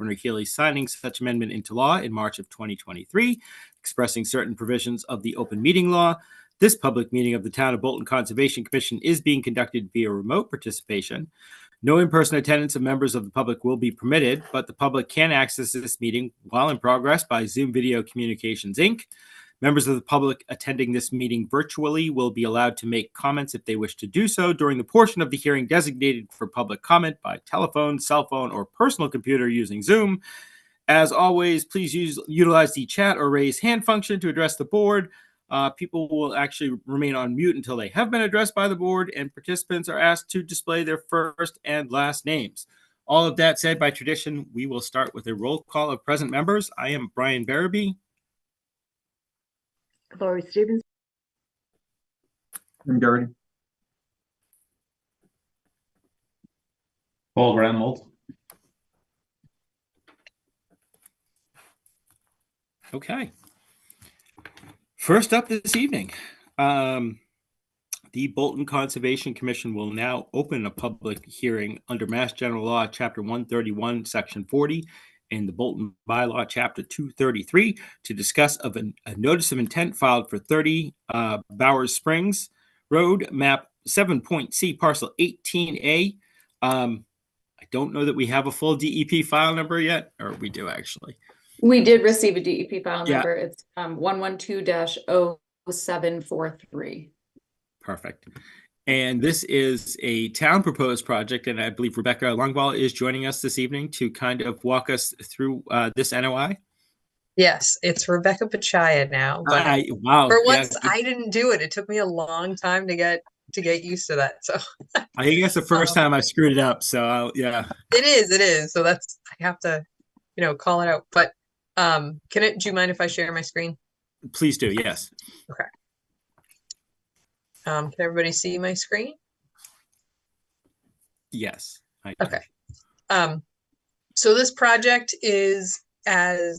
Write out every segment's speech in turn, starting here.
Governor Keeley signing such amendment into law in March of 2023, expressing certain provisions of the open meeting law. This public meeting of the Town of Bolton Conservation Commission is being conducted via remote participation. No in-person attendance of members of the public will be permitted, but the public can access this meeting while in progress by Zoom Video Communications, Inc. Members of the public attending this meeting virtually will be allowed to make comments if they wish to do so during the portion of the hearing designated for public comment by telephone, cell phone, or personal computer using Zoom. As always, please utilize the chat or raise hand function to address the board. People will actually remain on mute until they have been addressed by the board, and participants are asked to display their first and last names. All of that said, by tradition, we will start with a roll call of present members. I am Brian Barabee. Laurie Stevens. I'm Garrity. Paul Granmold. Okay. First up this evening, the Bolton Conservation Commission will now open a public hearing under Mass General Law, Chapter 131, Section 40, and the Bolton Bylaw, Chapter 233, to discuss a notice of intent filed for 30 Bowers Springs Road, map 7.C, parcel 18A. I don't know that we have a full DEP file number yet, or we do actually. We did receive a DEP file Yeah. number. It's 112-0743. Perfect. And this is a town proposed project, and I believe Rebecca Longwall is joining us this evening to kind of walk us through this NOI. Yes, it's Rebecca Pachaya now, but wow. for once I didn't do it. It took me a long time to get used to that. So I think that's the first time I screwed it up. So yeah, it is. So that's, I have to, call it out. But do you mind if I share my screen? Please do. Yes. Okay. Can everybody see my screen? Yes. Okay. So this project is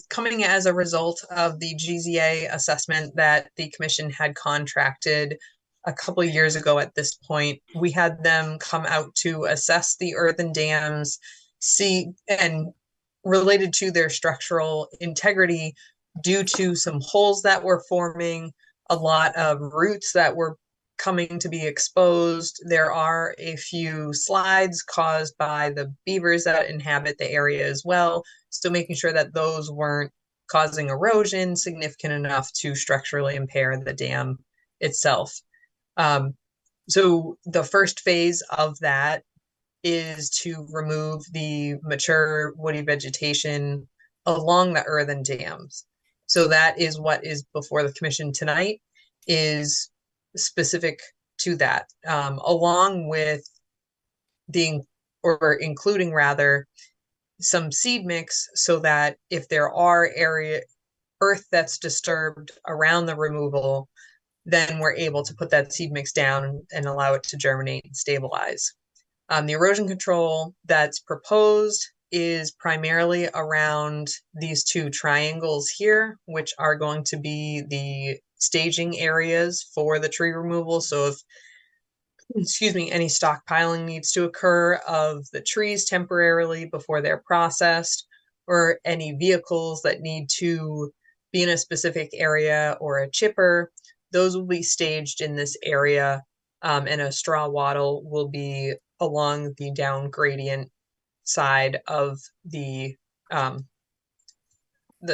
coming as a result of the GZA assessment that the commission had contracted a couple of years ago. At this point, we had them come out to assess the earthen dams, and related to their structural integrity due to some holes that were forming, a lot of roots that were coming to be exposed. There are a few slides caused by the beavers that inhabit the area as well. So making sure that those weren't causing erosion significant enough to structurally impair the dam itself. So the first phase of that is to remove the mature woody vegetation along the earthen dams. So that is what is before the commission tonight, is specific to that, along with including some seed mix, so that if there are earth that's disturbed around the removal, then we're able to put that seed mix down and allow it to germinate and stabilize. The erosion control that's proposed is primarily around these two triangles here, which are going to be the staging areas for the tree removal. So if, any stockpiling needs to occur of the trees temporarily before they're processed, or any vehicles that need to be in a specific area, or a chipper, those will be staged in this area, and a straw wattle will be along the down gradient side of the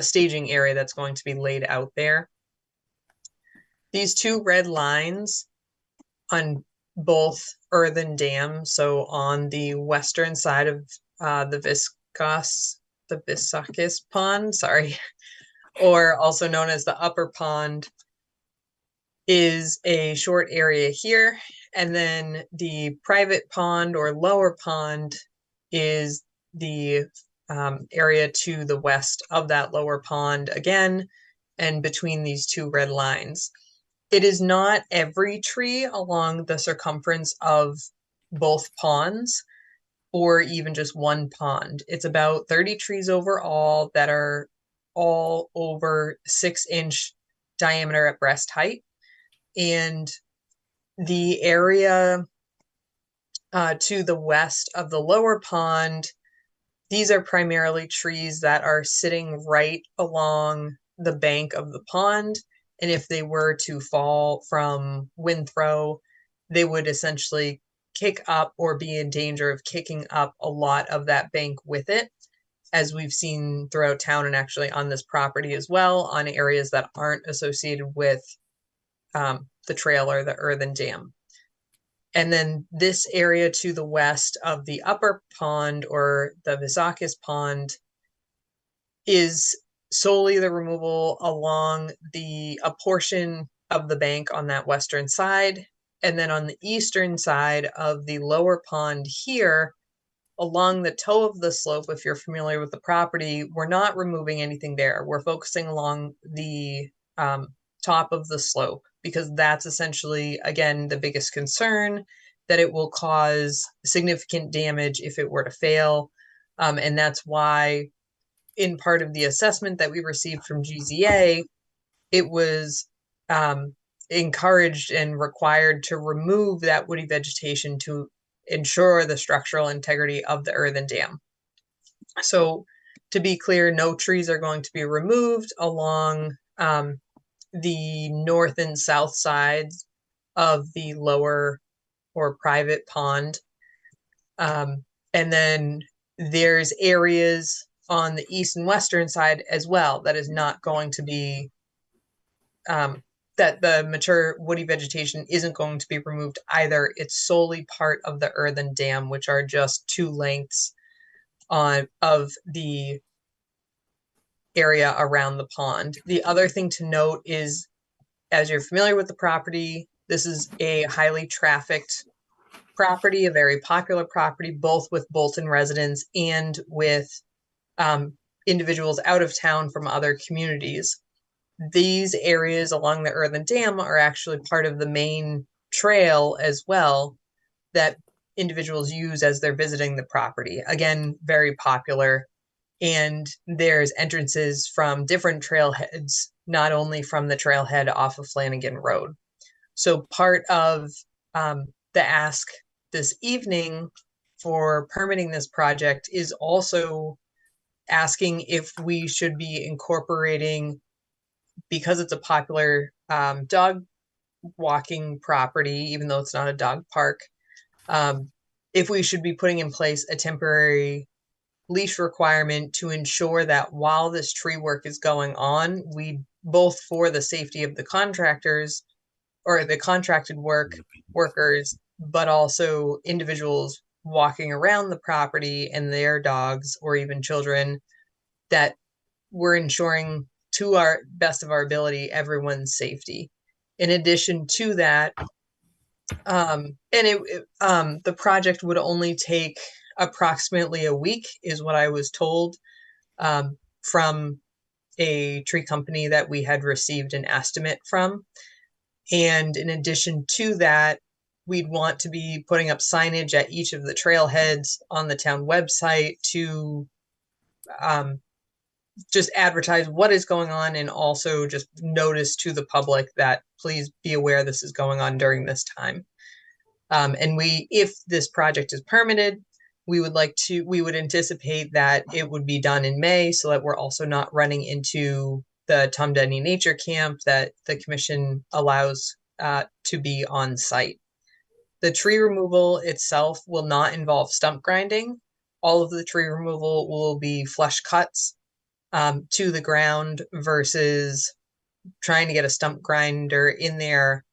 staging area that's going to be laid out there. These two red lines on both earthen dams, so on the western side of the Visakis pond, or also known as the upper pond, is a short area here. And then the private pond or lower pond is the area to the west of that lower pond again, and between these two red lines. It is not every tree along the circumference of both ponds, or even just one pond. It's about 30 trees overall that are all over 6-inch diameter at breast height. And the area to the west of the lower pond these are primarily trees that are sitting right along the bank of the pond. And if they were to fall from wind throw, they would essentially kick up or be in danger of kicking up a lot of that bank with it, as we've seen throughout town and actually on this property as well, on areas that aren't associated with the trail or the earthen dam. And then this area to the west of the upper pond, or the Visakis pond, is solely the removal along a portion of the bank on that western side. And then on the eastern side of the lower pond here, along the toe of the slope, if you're familiar with the property, we're not removing anything there. We're focusing along the top of the slope, because that's essentially, again, the biggest concern, that it will cause significant damage if it were to fail. And that's why, in part of the assessment that we received from GZA, it was encouraged and required to remove that woody vegetation to ensure the structural integrity of the earthen dam. So, to be clear, no trees are going to be removed along the north and south sides of the lower or private pond. And then there's areas on the east and western side as well that is not going to be, that the mature woody vegetation isn't going to be removed either. It's solely part of the earthen dam, which are just 2 lengths of the area around the pond. The other thing to note is, as you're familiar with the property, this is a highly trafficked property, a very popular property, both with Bolton residents and with individuals out of town from other communities. These areas along the earthen dam are actually part of the main trail as well, that individuals use as they're visiting the property. Again, very popular. And there's entrances from different trailheads, not only from the trailhead off of Flanagan Road. So part of the ask this evening for permitting this project is also asking if we should be incorporating, because it's a popular dog walking property, even though it's not a dog park, if we should be putting in place a temporary leash requirement to ensure that while this tree work is going on, we, both for the safety of the contractors or the contracted workers, but also individuals walking around the property and their dogs or even children, that we're ensuring, to our best of our ability, everyone's safety. In addition to that, the project would only take approximately a week, is what I was told from a tree company that we had received an estimate from. And in addition to that, we'd want to be putting up signage at each of the trailheads on the town website to just advertise what is going on, and also just notice to the public that please be aware this is going on during this time. And if this project is permitted, we would anticipate that it would be done in May, so that we're also not running into the Tom Denny Nature Camp that the commission allows to be on site. The tree removal itself will not involve stump grinding. All of the tree removal will be flush cuts to the ground, versus trying to get a stump grinder in there,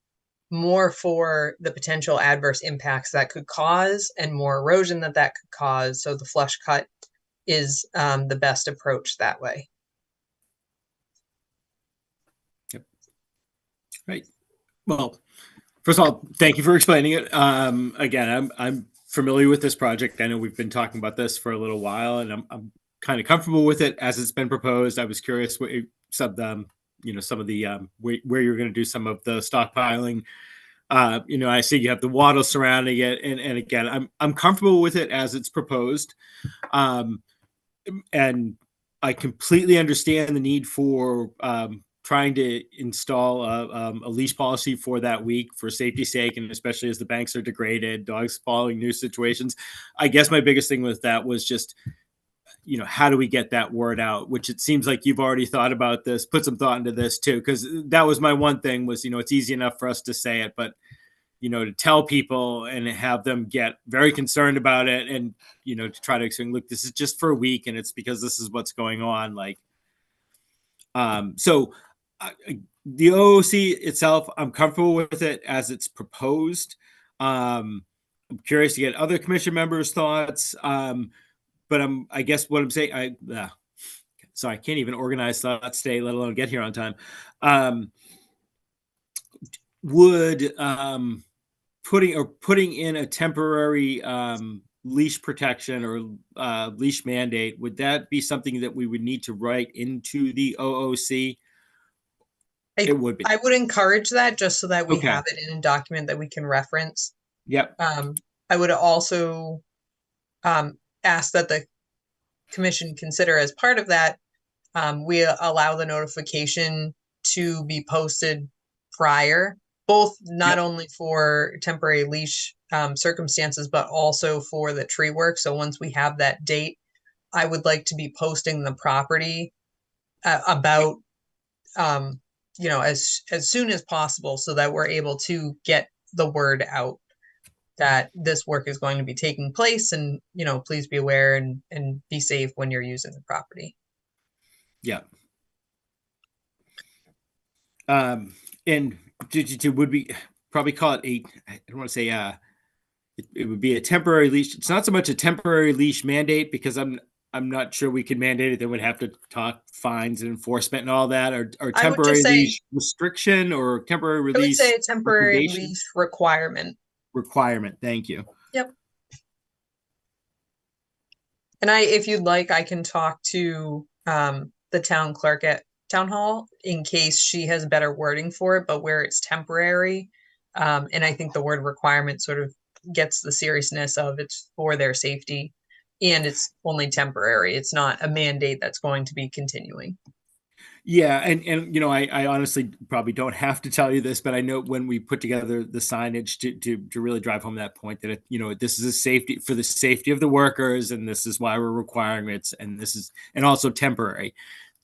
more for the potential adverse impacts that could cause and more erosion that could cause. So the flush cut is the best approach that way. Yep. Right. Well, first of all, thank you for explaining it. Again, I'm familiar with this project. I know we've been talking about this for a little while, and I'm kind of comfortable with it as it's been proposed. I was curious what some of the where you're going to do some of the stockpiling. I see you have the wattle surrounding it, and again, I'm comfortable with it as it's proposed, and I completely understand the need for trying to install a leash policy for that week for safety's sake, and especially as the banks are degraded, dogs following new situations. I guess my biggest thing with that was just how do we get that word out? Which it seems like you've already thought about this, put some thought into this too, because that was my one thing was, it's easy enough for us to say it, but to tell people and have them get very concerned about it and, to try to explain, look, this is just for a week and it's because this is what's going on. Like, so the OOC itself, I'm comfortable with it as it's proposed. I'm curious to get other commission members' thoughts. But I guess what I'm saying, so I can't even organize thoughts today, let alone get here on time. Would putting in a temporary leash protection or leash mandate, would that be something that we would need to write into the OOC? It would be. I would encourage that just so that we Okay. have it in a document that we can reference. Yep. I would also ask that the commission consider as part of that, we allow the notification to be posted prior, both not only for temporary leash circumstances, but also for the tree work. So once we have that date, I would like to be posting the property about, as soon as possible so that we're able to get the word out that this work is going to be taking place and, please be aware and be safe when you're using the property. Yeah. And would we probably call it I don't want to say, it would be a temporary leash. It's not so much a temporary leash mandate because I'm not sure we could mandate it. They would have to talk fines and enforcement and all that, or temporary leash restriction or temporary release. I would say a temporary leash requirement. Thank you. Yep. And if you'd like, I can talk to the town clerk at town hall in case she has better wording for it, but where it's temporary. And I think the word requirement sort of gets the seriousness of it's for their safety and it's only temporary. It's not a mandate that's going to be continuing. Yeah, and I honestly probably don't have to tell you this, but I know when we put together the signage to really drive home that point that this is a safety for the safety of the workers, and this is why we're requiring it, and this is also temporary.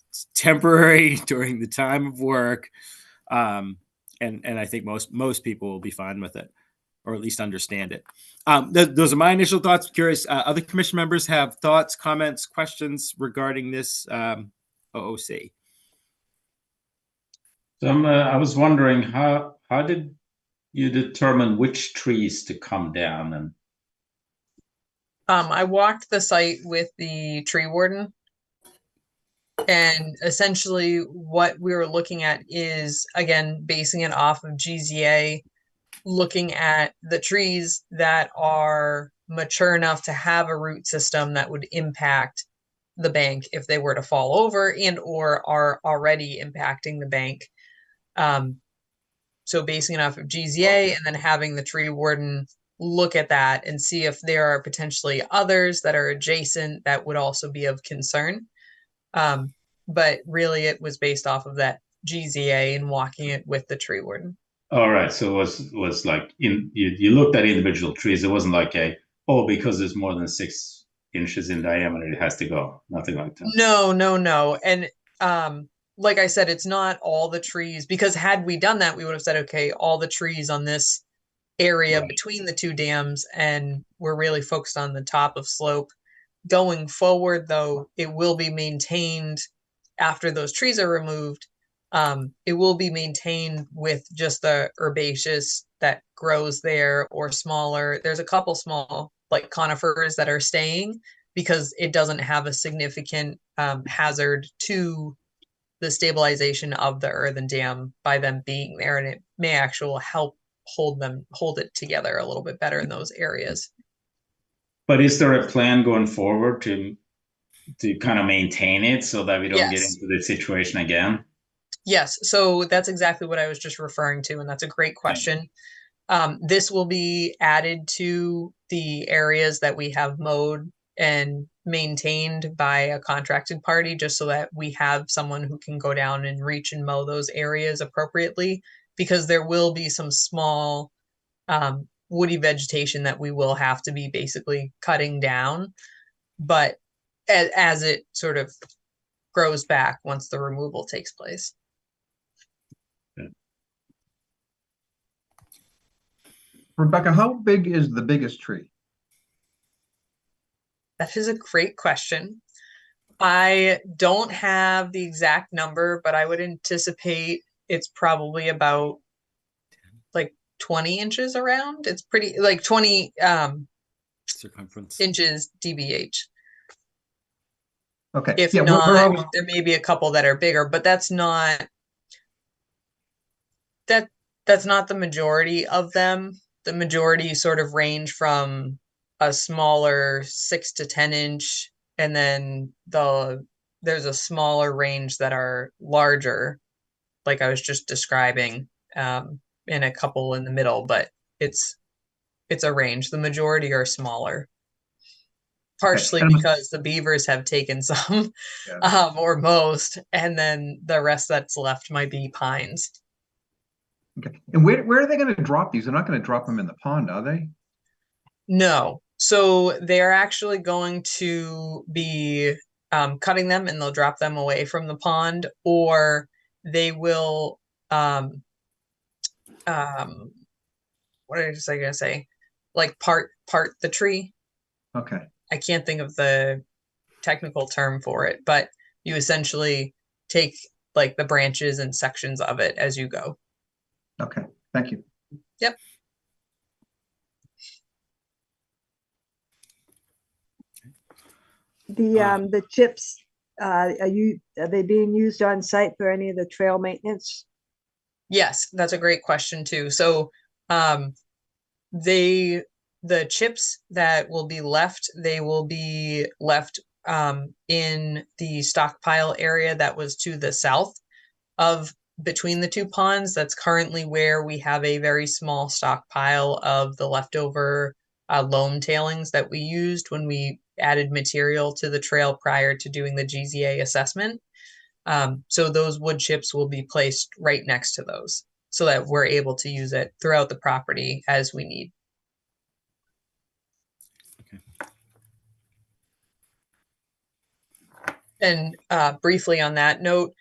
It's temporary during the time of work, and I think most people will be fine with it, or at least understand it. Those are my initial thoughts. Curious, other commission members have thoughts, comments, questions regarding this OOC. So I was wondering how did you determine which trees to come down? And I walked the site with the tree warden, and essentially what we were looking at is, again, basing it off of GZA, looking at the trees that are mature enough to have a root system that would impact the bank if they were to fall over and or are already impacting the bank. So basing it off of GZA and then having the tree warden look at that and see if there are potentially others that are adjacent that would also be of concern. But really it was based off of that GZA and walking it with the tree warden. All right. So it was like you looked at individual trees. It wasn't like because there's more than 6 inches in diameter, it has to go. Nothing like that. No. And like I said, it's not all the trees, because had we done that, we would have said, okay, all the trees on this area between the 2 dams, and we're really focused on the top of slope. Going forward, though, it will be maintained after those trees are removed. It will be maintained with just the herbaceous that grows there or smaller. There's a couple small like conifers that are staying because it doesn't have a significant hazard to the stabilization of the earthen dam by them being there, and it may actually help hold it together a little bit better in those areas. But is there a plan going forward to kind of maintain it so that we don't get into this situation again? Yes, so that's exactly what I was just referring to, and that's a great question. This will be added to the areas that we have mowed and maintained by a contracted party, just so that we have someone who can go down and reach and mow those areas appropriately, because there will be some small woody vegetation that we will have to be basically cutting down. But as it sort of grows back once the removal takes place. Rebecca, how big is the biggest tree? That is a great question. I don't have the exact number, but I would anticipate it's probably about like 20 inches around. It's pretty like 20 Circumference. inches DBH. Okay. If Yeah, not, there may be a couple that are bigger, but that's not the majority of them. The majority sort of range from a smaller 6 to 10 inch, and then there's a smaller range that are larger, like I was just describing, and a couple in the middle, but it's a range. The majority are smaller. Partially And I'm- because the beavers have taken some, Yeah. or most, and then the rest that's left might be pines. Okay. And where are they going to drop these? They're not going to drop them in the pond, are they? No. So they're actually going to be cutting them, and they'll drop them away from the pond, or they will what was I gonna say? Like part the tree. Okay. I can't think of the technical term for it, but you essentially take like the branches and sections of it as you go. Okay. Thank you. Yep. The chips, are they being used on site for any of the trail maintenance? Yes, that's a great question too. So, the chips that will be left, they will be left in the stockpile area that was to the south of between the two ponds. That's currently where we have a very small stockpile of the leftover loam tailings that we used when we added material to the trail prior to doing the GZA assessment. So those wood chips will be placed right next to those so that we're able to use it throughout the property as we need. And briefly on that note,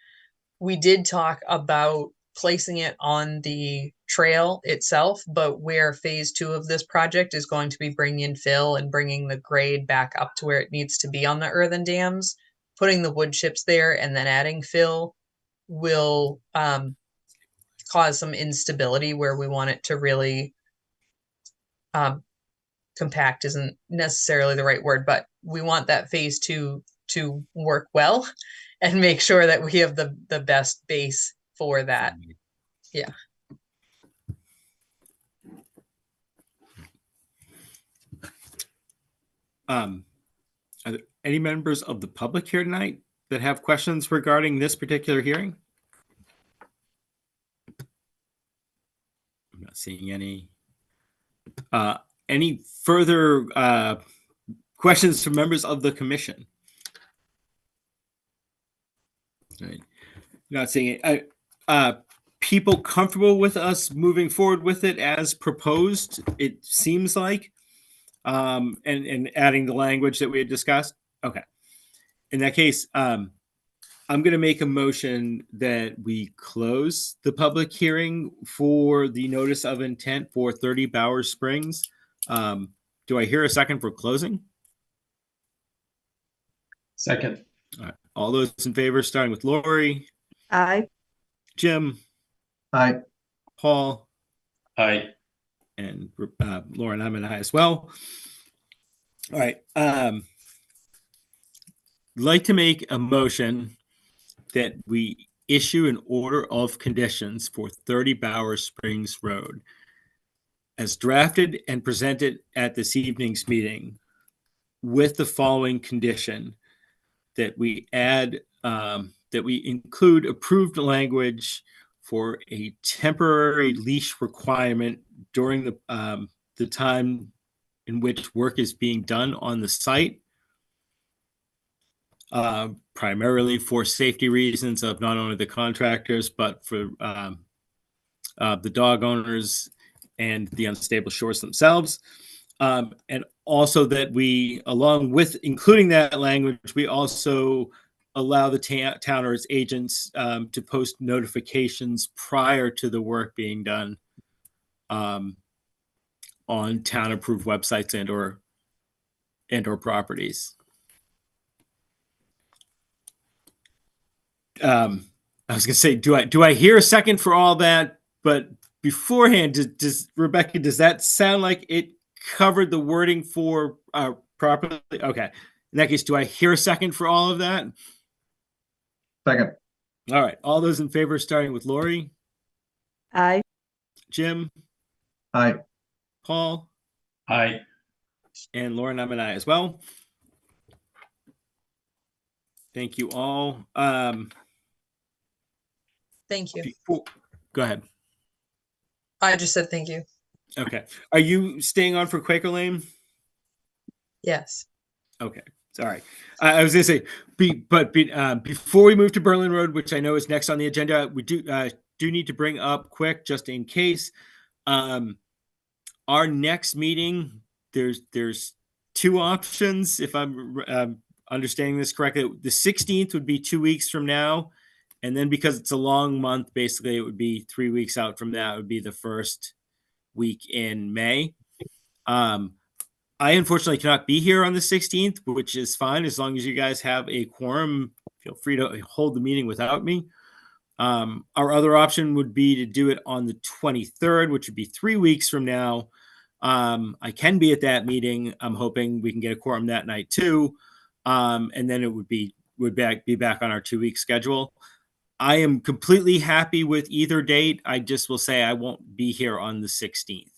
we did talk about placing it on the trail itself, but where phase 2 of this project is going to be bringing in fill and bringing the grade back up to where it needs to be on the earthen dams, putting the wood chips there and then adding fill will cause some instability where we want it to really compact isn't necessarily the right word, but we want that phase 2 to work well and make sure that we have the best base for that. Yeah. Are there any members of the public here tonight that have questions regarding this particular hearing? I'm not seeing any. Any further questions from members of the commission? Right. Not seeing it. People comfortable with us moving forward with it as proposed, it seems like, and adding the language that we had discussed. Okay. In that case, I'm going to make a motion that we close the public hearing for the notice of intent for 30 Bowers Springs. Do I hear a second for closing? Second. All right. All those in favor, starting with Lori, Aye. Jim, Aye. Paul, Aye. and Lauren. I'm an aye as well. All right. Like to make a motion that we issue an order of conditions for 30 Bowers Springs Road as drafted and presented at this evening's meeting, with the following condition: that we add, that we include approved language for a temporary leash requirement during the time in which work is being done on the site, primarily for safety reasons of not only the contractors, but for the dog owners and the unstable shores themselves. And also that we, along with including that language, we also allow the town or its agents to post notifications prior to the work being done on town approved websites and or properties. I was gonna say, do I hear a second for all that? But beforehand, does Rebecca, does that sound like it covered the wording for properly? Okay. In that case, do I hear a second for all of that? Second. All right. All those in favor, starting with Lori, Aye. Jim, Aye. Paul, Aye. and Lauren, I'm an aye as well. Thank you all. Thank you. Go ahead. I just said thank you. Okay. Are you staying on for Quaker Lane? Yes. Okay. Sorry. I was going to say, before we move to Berlin Road, which I know is next on the agenda, we do need to bring up quick, just in case. Our next meeting, there's two options, if I'm understanding this correctly. The 16th would be 2 weeks from now. And then because it's a long month, basically it would be 3 weeks out from that. It would be the first week in May. I unfortunately cannot be here on the 16th, which is fine. As long as you guys have a quorum, feel free to hold the meeting without me. Our other option would be to do it on the 23rd, which would be 3 weeks from now. I can be at that meeting. I'm hoping we can get a quorum that night too. And then it would be back on our 2 week schedule. I am completely happy with either date. I just will say I won't be here on the 16th.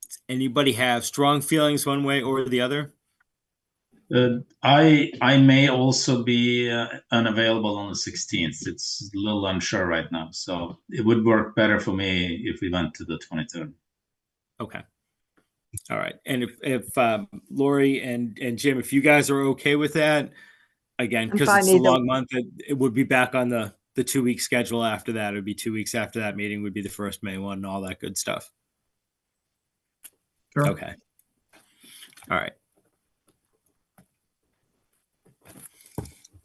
Does anybody have strong feelings one way or the other? I may also be unavailable on the 16th. It's a little unsure right now, so it would work better for me if we went to the 23rd. Okay. All right. And if Lori and Jim, if you guys are okay with that, again, I'm because fine it's a either. long month, it would be back on the 2 week schedule after that. It would be 2 weeks after that meeting would be the first May one and all that good stuff. Sure. Okay. All right.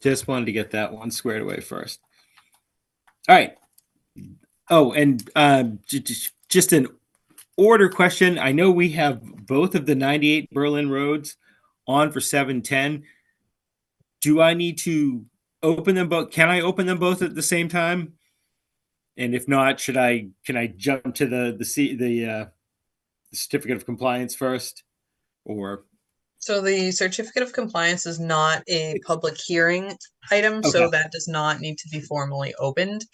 Just wanted to get that one squared away first. All right. Oh, and just an order question. I know we have both of the 98 Berlin roads on for 710. Do I need to open them both? Can I open them both at the same time? And if not, can I jump to the certificate of compliance first? Or So the certificate of compliance is not a public hearing item, so Okay. that does not need to be formally opened.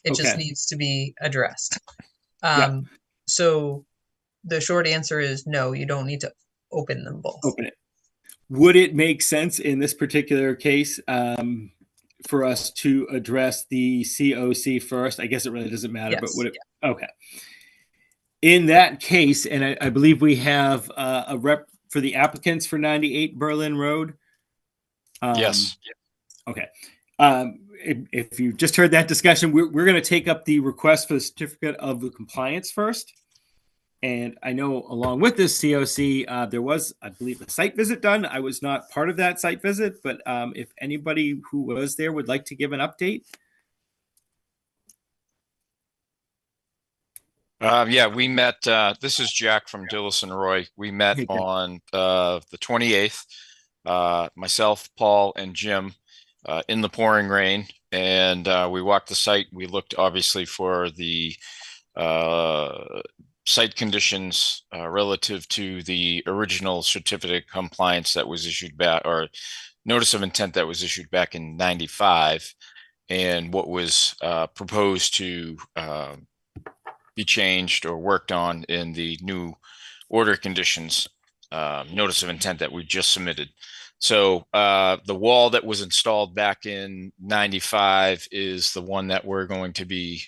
It just Okay. needs to be addressed. Yeah. So the short answer is no, you don't need to open them both. open it. Would it make sense in this particular case for us to address the COC first? I guess it really doesn't matter, but Yes. would it? Okay. In that case, and I believe we have a rep for the applicants for 98 Berlin Road. Yes. Okay. If you just heard that discussion, we're going to take up the request for the certificate of the compliance first. And I know along with this COC, there was, I believe, a site visit done. I was not part of that site visit, but if anybody who was there would like to give an update. Yeah, we met, this is Jack from Dillis and Roy. We met Hey, Jack. on the 28th, myself, Paul, and Jim in the pouring rain. And we walked the site. We looked obviously for the site conditions relative to the original certificate of compliance that was issued back, or notice of intent that was issued back in 95, and what was proposed to be changed or worked on in the new order conditions notice of intent that we just submitted. So the wall that was installed back in 95 is the one that we're going to be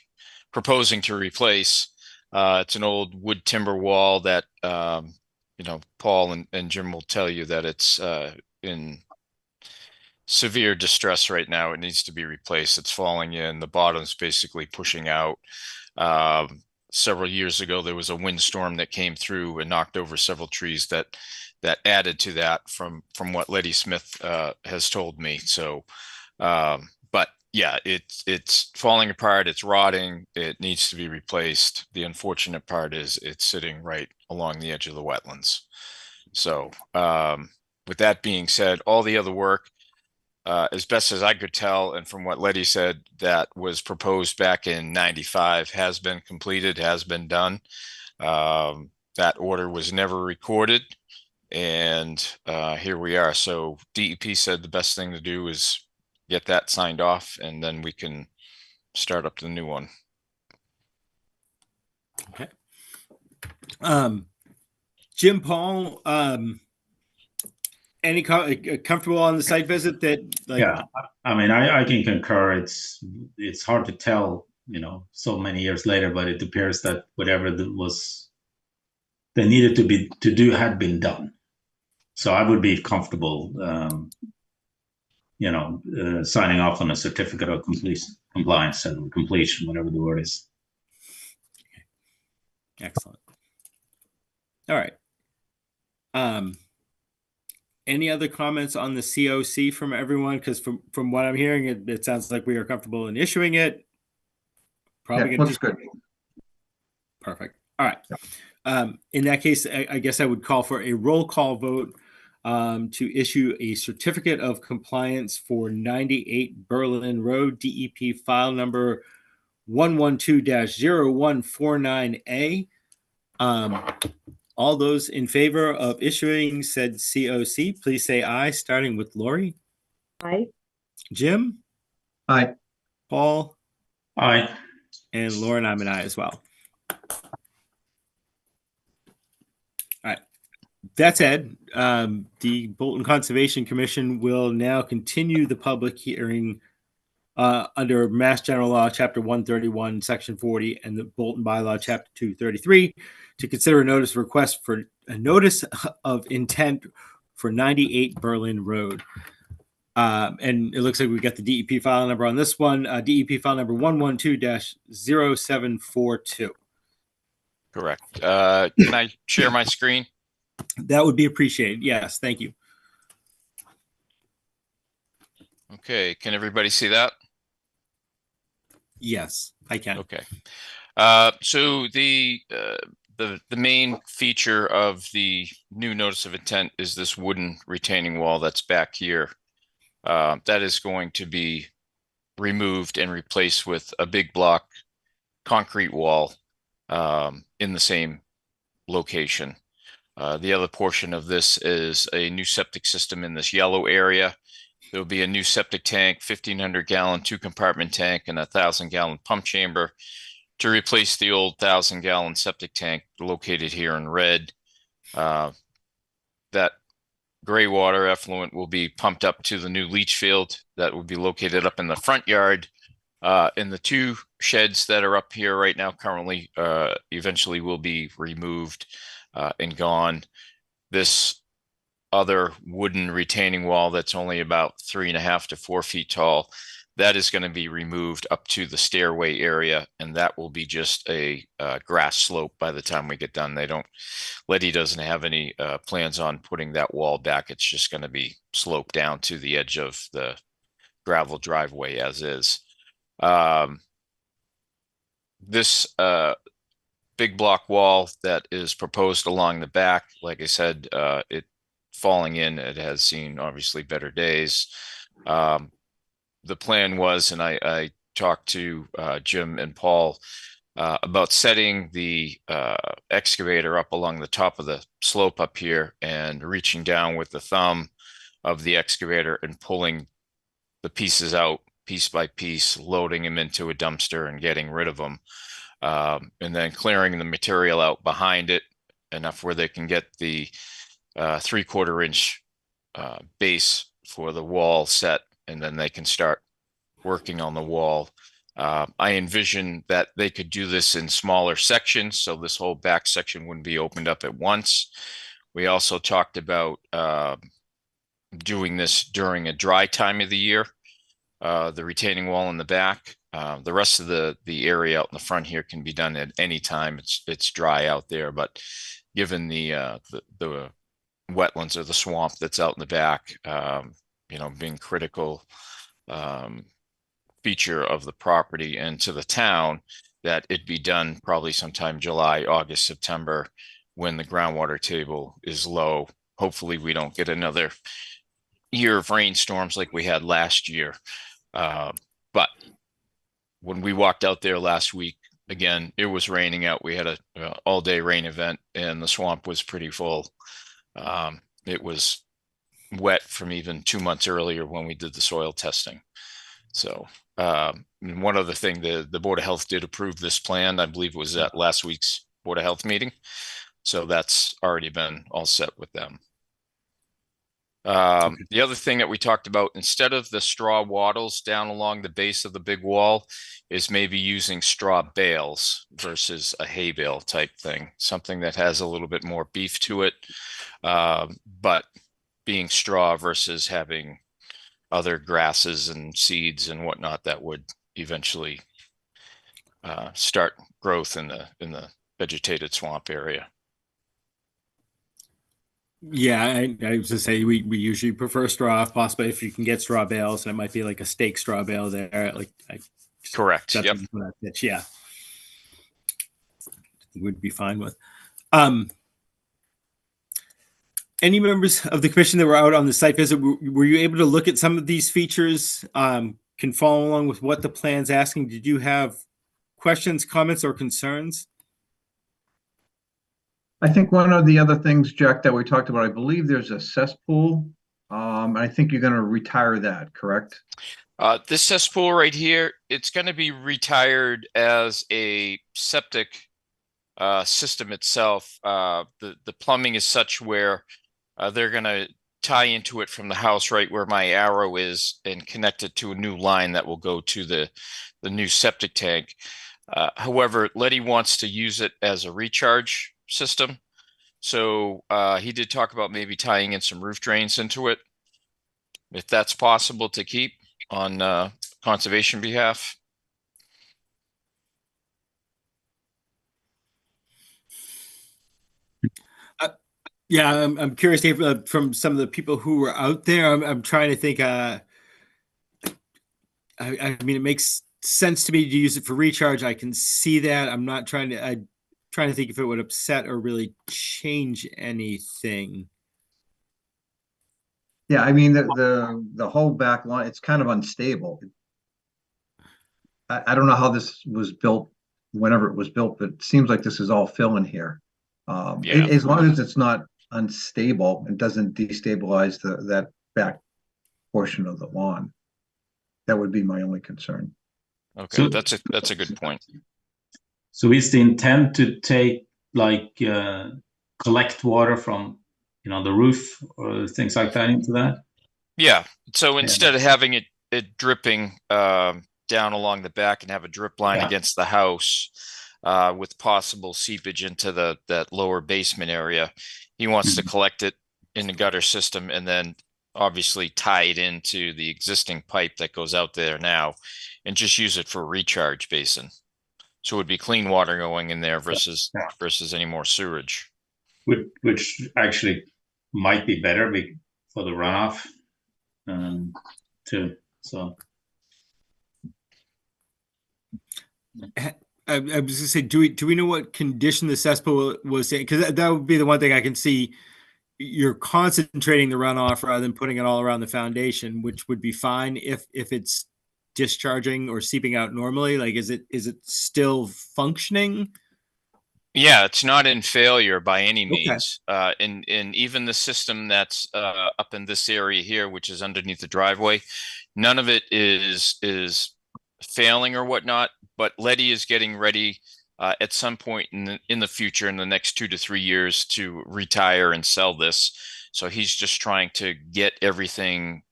proposing to replace. It's an old wood timber wall that, Paul and Jim will tell you that it's in severe distress right now. It needs to be replaced. It's falling in. The bottom's basically pushing out. several years ago, there was a windstorm that came through and knocked over several trees that added to that from what Letty Smith has told me. So, but yeah, it's falling apart. It's rotting. It needs to be replaced. The unfortunate part is it's sitting right along the edge of the wetlands. So, with that being said, all the other work, as best as I could tell, and from what Letty said, that was proposed back in '95 has been completed, has been done. That order was never recorded, and here we are. So DEP said the best thing to do is get that signed off, and then we can start up the new one. Okay. Jim, Paul, any comfortable on the site visit that like Yeah, I mean, I can concur. It's hard to tell, you know, so many years later, but it appears that whatever they needed to do had been done. So I would be comfortable, you know, signing off on a certificate of compliance and completion, whatever the word is. excellent. All right. Any other comments on the COC from everyone? Because from what I'm hearing, it sounds like we are comfortable in issuing it. Probably Yeah, gonna looks good. perfect. All right. In that case, I guess I would call for a roll call vote to issue a certificate of compliance for 98 Berlin Road, DEP file number 112-0149A. All those in favor of issuing said COC, please say aye, starting with Lori. Aye. Jim, Aye. Paul, Aye. and Lauren, I'm an aye as well. All right. That said, the Bolton Conservation Commission will now continue the public hearing under Mass General Law, Chapter 131, Section 40, and the Bolton Bylaw, Chapter 233, to consider a notice of request for a notice of intent for 98 Berlin Road. And it looks like we got the DEP file number on this one, DEP file number 112-0742. Correct. Can I share my screen? That would be appreciated. Yes, thank you. Okay, can everybody see that? Yes, I can. Okay. So the main feature of the new notice of intent is this wooden retaining wall that's back here. That is going to be removed and replaced with a big block concrete wall in the same location. The other portion of this is a new septic system in this yellow area. There'll be a new septic tank, 1,500-gallon 2-compartment tank, and a 1,000-gallon pump chamber to replace the old 1,000-gallon septic tank located here in red. That gray water effluent will be pumped up to the new leach field that will be located up in the front yard. And the 2 sheds that are up here right now currently eventually will be removed and gone. This other wooden retaining wall that's only about 3.5 to 4 feet tall, that is going to be removed up to the stairway area, and that will be just a grass slope by the time we get done. Letty doesn't have any plans on putting that wall back. It's just going to be sloped down to the edge of the gravel driveway as is. This big block wall that is proposed along the back, like I said, it falling in, it has seen obviously better days. The plan was, and I talked to Jim and Paul about setting the excavator up along the top of the slope up here and reaching down with the thumb of the excavator and pulling the pieces out piece by piece, loading them into a dumpster and getting rid of them. And then clearing the material out behind it enough where they can get the 3/4 inch base for the wall set, and then they can start working on the wall. I envision that they could do this in smaller sections, so this whole back section wouldn't be opened up at once. We also talked about doing this during a dry time of the year, the retaining wall in the back. The rest of the area out in the front here can be done at any time. It's dry out there, but given the wetlands or the swamp that's out in the back, being critical feature of the property and to the town, that it'd be done probably sometime July, August, September, when the groundwater table is low. Hopefully we don't get another year of rainstorms like we had last year. But when we walked out there last week, again, it was raining out. We had a all-day rain event and the swamp was pretty full. It was wet from even 2 months earlier when we did the soil testing. So one other thing, the Board of Health did approve this plan. I believe it was at last week's Board of Health meeting. So that's already been all set with them. The other thing that we talked about, instead of the straw wattles down along the base of the big wall, is maybe using straw bales versus a hay bale type thing, something that has a little bit more beef to it, but being straw versus having other grasses and seeds and whatnot that would eventually start growth in the vegetated swamp area. Yeah, I was to say we usually prefer straw if possible. If you can get straw bales, and it might be like a stake straw bale there. Correct. That's Yep. what I pitch, yeah, would be fine with. Any members of the commission that were out on the site visit, were you able to look at some of these features? Can follow along with what the plan's asking? Did you have questions, comments, or concerns? I think one of the other things, Jack, that we talked about, I believe there's a cesspool. I think you're gonna retire that, correct? This cesspool right here, it's going to be retired as a septic system itself. The plumbing is such where they're going to tie into it from the house right where my arrow is and connect it to a new line that will go to the new septic tank. However, Letty wants to use it as a recharge system. So he did talk about maybe tying in some roof drains into it, if that's possible to keep on conservation behalf. Yeah, I'm curious, Dave, from some of the people who were out there. I'm trying to think. I mean, it makes sense to me to use it for recharge. I can see that. I'm trying to think if it would upset or really change anything. Yeah, I mean, the whole back line, it's kind of unstable. I don't know how this was built, whenever it was built, but it seems like this is all fill in here. Yeah. As long as it's not unstable and doesn't destabilize that back portion of the lawn. That would be my only concern. Okay, So- that's a good point. So is the intent to take collect water from the roof or things like that into that? Yeah. So instead of having it dripping down along the back and have a drip line Yeah. against the house with possible seepage into that lower basement area, he wants to collect it in the gutter system and then obviously tie it into the existing pipe that goes out there now and just use it for a recharge basin. So it would be clean water going in there versus any more sewage. Which actually might be better for the runoff too. So I was going to say, do we know what condition the cesspool was in? Because that would be the one thing I can see. You're concentrating the runoff rather than putting it all around the foundation, which would be fine if it's discharging or seeping out normally. Like, is it still functioning? Yeah, it's not in failure by any Okay. means. And even the system that's up in this area here, which is underneath the driveway, none of it is failing or whatnot. But Letty is getting ready at some point in the future, in the next 2 to 3 years, to retire and sell this. So he's just trying to get everything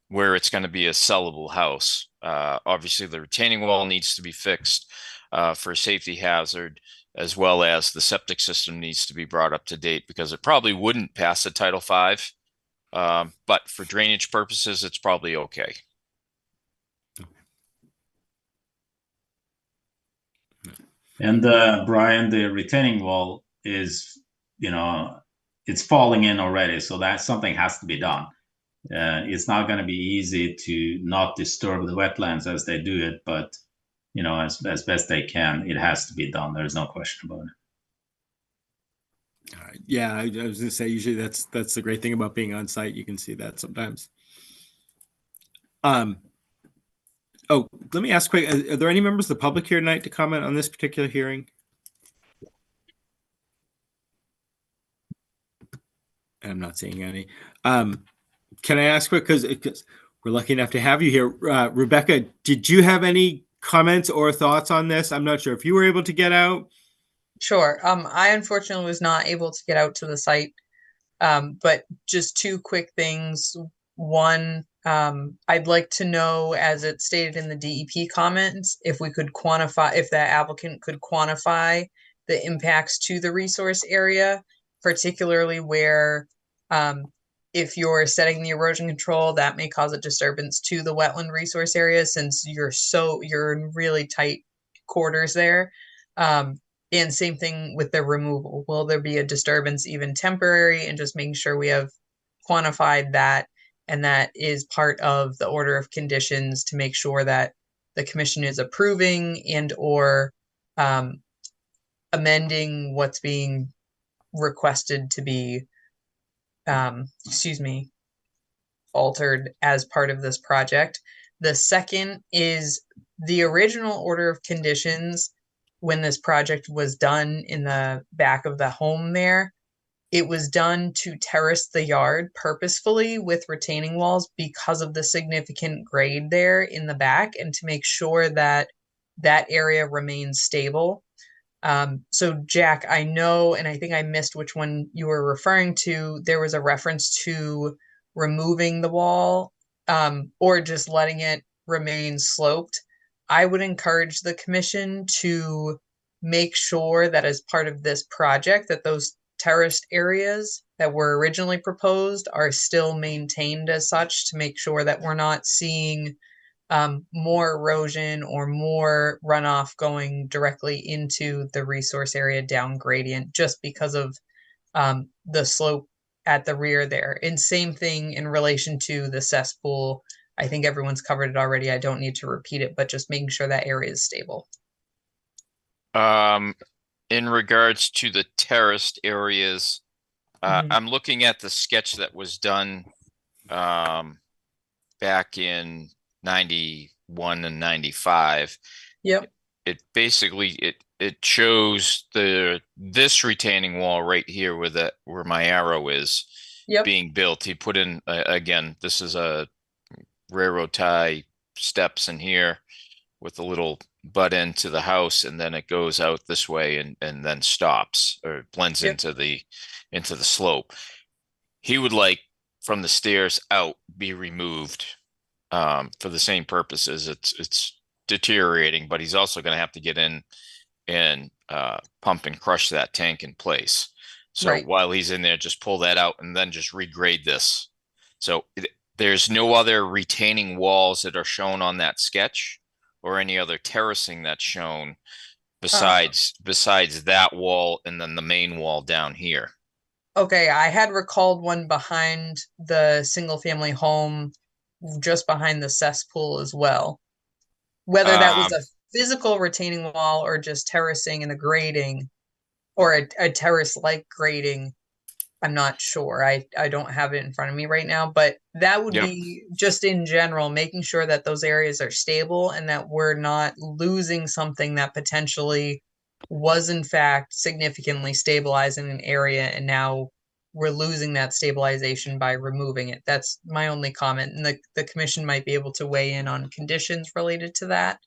where it's going to be a sellable house. Obviously, the retaining wall needs to be fixed for a safety hazard, as well as the septic system needs to be brought up to date because it probably wouldn't pass a Title V. But for drainage purposes, it's probably okay. And Brian, the retaining wall is, it's falling in already, so that something has to be done. It's not going to be easy to not disturb the wetlands as they do it, but as best they can, it has to be done. There's no question about it. Yeah, I was gonna say usually that's the great thing about being on site. You can see that sometimes. Oh, let me ask quick: are there any members of the public here tonight to comment on this particular hearing? I'm not seeing any. Can I ask quick because we're lucky enough to have you here, Rebecca? Did you have any comments or thoughts on this? I'm not sure if you were able to get out. Sure. I unfortunately was not able to get out to the site. But just two quick things. One, I'd like to know, as it stated in the DEP comments, if we could quantify, if the applicant could quantify the impacts to the resource area, particularly where, if you're setting the erosion control, that may cause a disturbance to the wetland resource area since you're in really tight quarters there. And same thing with the removal. Will there be a disturbance, even temporary, and just making sure we have quantified that, and that is part of the order of conditions to make sure that the commission is approving and or amending what's being requested to be, altered as part of this project. The second is the original order of conditions. When this project was done in the back of the home there, it was done to terrace the yard purposefully with retaining walls because of the significant grade there in the back and to make sure that that area remains stable. So Jack, I know, and I think I missed which one you were referring to. There was a reference to removing the wall, or just letting it remain sloped. I would encourage the commission to make sure that as part of this project, that those terraced areas that were originally proposed are still maintained as such, to make sure that we're not seeing more erosion or more runoff going directly into the resource area down gradient just because of the slope at the rear there. And same thing in relation to the cesspool. I think everyone's covered it already. I don't need to repeat it, but just making sure that area is stable. In regards to the terraced areas, Mhm. I'm looking at the sketch that was done back in 91 and 95. Yep. It basically it shows this retaining wall right here where my arrow is Yep. being built. He put in again, this is a railroad tie steps in here with a little butt end to the house, and then it goes out this way and then stops or blends Yep. into the slope. He would like from the stairs out be removed for the same purposes. It's deteriorating, but he's also going to have to get in and pump and crush that tank in place. So Right. while he's in there, just pull that out and then just regrade this. So there's no other retaining walls that are shown on that sketch or any other terracing that's shown besides that wall and then the main wall down here. Okay, I had recalled one behind the single family home, just behind the cesspool as well. Whether that was a physical retaining wall or just terracing and the grading, or a terrace-like grading, I'm not sure. I don't have it in front of me right now, but that would Yep. be just in general, making sure that those areas are stable and that we're not losing something that potentially was in fact significantly stabilizing an area, and now we're losing that stabilization by removing it. That's my only comment. And the commission might be able to weigh in on conditions related to that.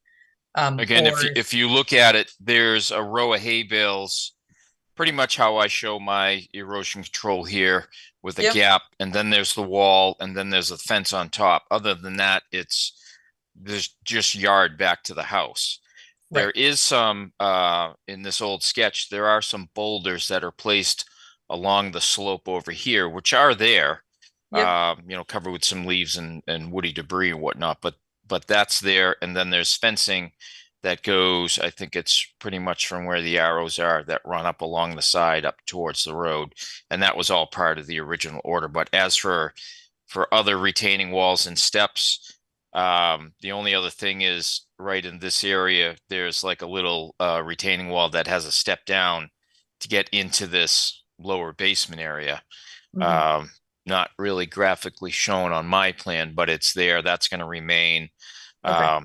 Again, Or if you look at it, there's a row of hay bales, pretty much how I show my erosion control here with a Yep. gap, and then there's the wall, and then there's a fence on top. Other than that, there's just yard back to the house. Right. There is some in this old sketch, there are some boulders that are placed along the slope over here, which are there, Yep. covered with some leaves and woody debris and whatnot, but that's there. And then there's fencing that goes, I think it's pretty much from where the arrows are that run up along the side up towards the road. And that was all part of the original order. But as for other retaining walls and steps, the only other thing is right in this area, there's like a little retaining wall that has a step down to get into this lower basement area. Mhm. Not really graphically shown on my plan, but it's there. That's going to remain. Okay.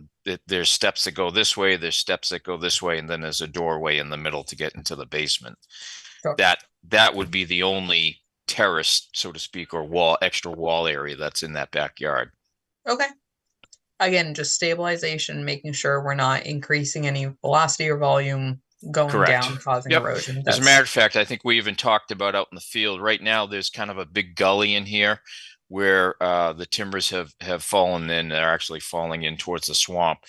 There's steps that go this way, there's steps that go this way, and then there's a doorway in the middle to get into the basement. Sure. That would be the only terrace, so to speak, or extra wall area that's in that backyard. Okay. Again, just stabilization, making sure we're not increasing any velocity or volume going Correct. down, causing Yep. erosion. As a matter of fact, I think we even talked about out in the field right now, there's kind of a big gully in here where the timbers have fallen in. They're actually falling in towards the swamp.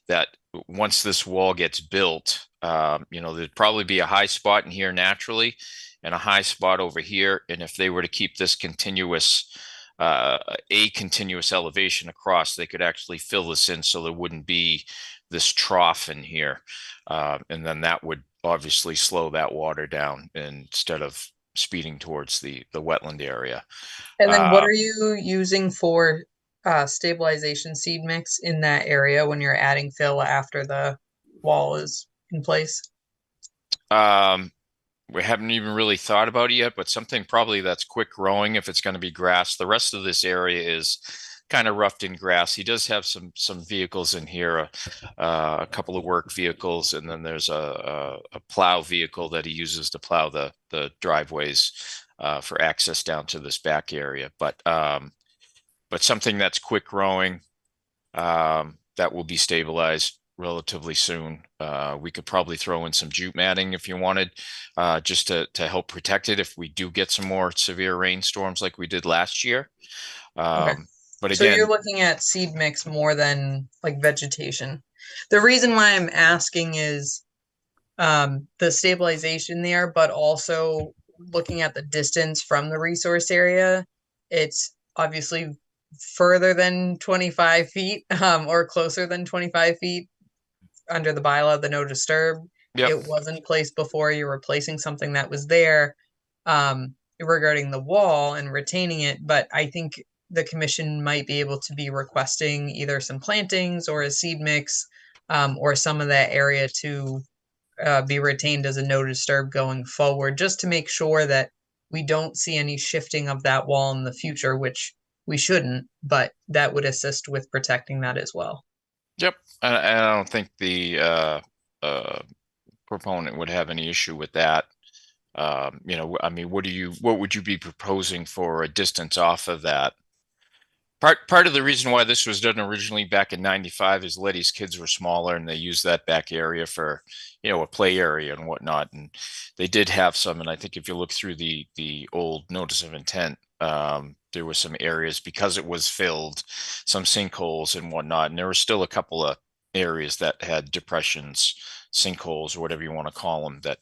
That once this wall gets built, there'd probably be a high spot in here naturally and a high spot over here. And if they were to keep this continuous elevation across, they could actually fill this in so there wouldn't be this trough in here. And then that would obviously slow that water down instead of speeding towards the wetland area. And then what are you using for stabilization seed mix in that area when you're adding fill after the wall is in place? We haven't even really thought about it yet, but something probably that's quick growing if it's going to be grass. The rest of this area is kind of roughed in grass. He does have some vehicles in here, a couple of work vehicles, and then there's a plow vehicle that he uses to plow the driveways for access down to this back area. But something that's quick growing that will be stabilized relatively soon. We could probably throw in some jute matting if you wanted, just to help protect it if we do get some more severe rainstorms like we did last year. Okay. But So again, you're looking at seed mix more than like vegetation. The reason why I'm asking is the stabilization there, but also looking at the distance from the resource area. It's obviously further than 25 feet or closer than 25 feet under the bylaw, the no disturb. yep. It wasn't placed before. You're replacing something that was there regarding the wall and retaining it. But I think the commission might be able to be requesting either some plantings or a seed mix or some of that area to be retained as a no disturb going forward, just to make sure that we don't see any shifting of that wall in the future, which we shouldn't, but that would assist with protecting that as well. Yep. I don't think the proponent would have any issue with that. I mean, what would you be proposing for a distance off of that? Part of the reason why this was done originally back in 95 is Letty's kids were smaller and they used that back area for, a play area and whatnot. And they did have some, and I think if you look through the old notice of intent, there were some areas because it was filled, some sinkholes and whatnot. And there were still a couple of areas that had depressions, sinkholes, or whatever you want to call them, that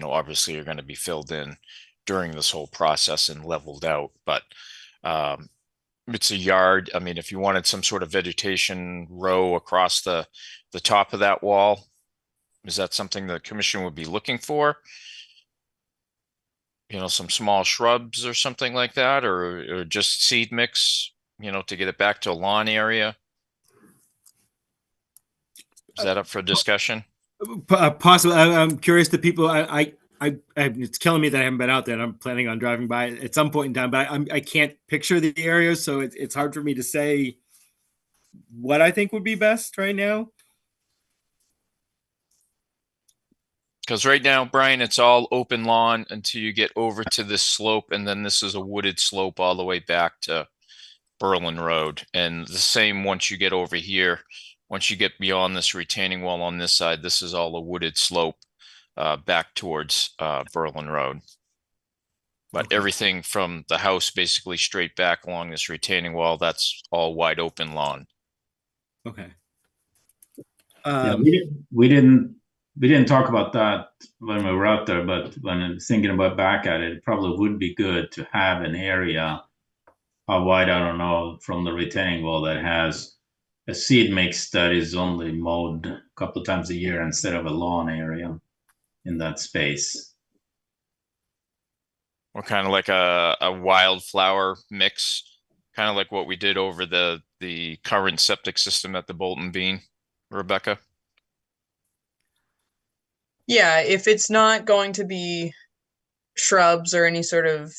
obviously are going to be filled in during this whole process and leveled out. But it's a yard. I mean, if you wanted some sort of vegetation row across the top of that wall, is that something the commission would be looking for? Some small shrubs or something like that, or just seed mix, to get it back to a lawn area? Is that up for discussion? Possibly. I'm curious to people. It's killing me that I haven't been out there, and I'm planning on driving by at some point in time. But I can't picture the area, so it's hard for me to say what I think would be best right now. Because right now, Brian, it's all open lawn until you get over to this slope, and then this is a wooded slope all the way back to Berlin Road. And the same once you get over here, once you get beyond this retaining wall on this side, this is all a wooded slope back towards Berlin Road. But everything from the house basically straight back along this retaining wall, that's all wide open lawn. Okay. Yeah, we didn't talk about that when we were out there, but when I'm thinking about back at it, it probably would be good to have an area, how wide, I don't know, from the retaining wall that has a seed mix that is only mowed a couple of times a year instead of a lawn area in that space. Or kind of like a wildflower mix, kind of like what we did over the current septic system at the Bolton Bean, Rebecca. Yeah, if it's not going to be shrubs or any sort of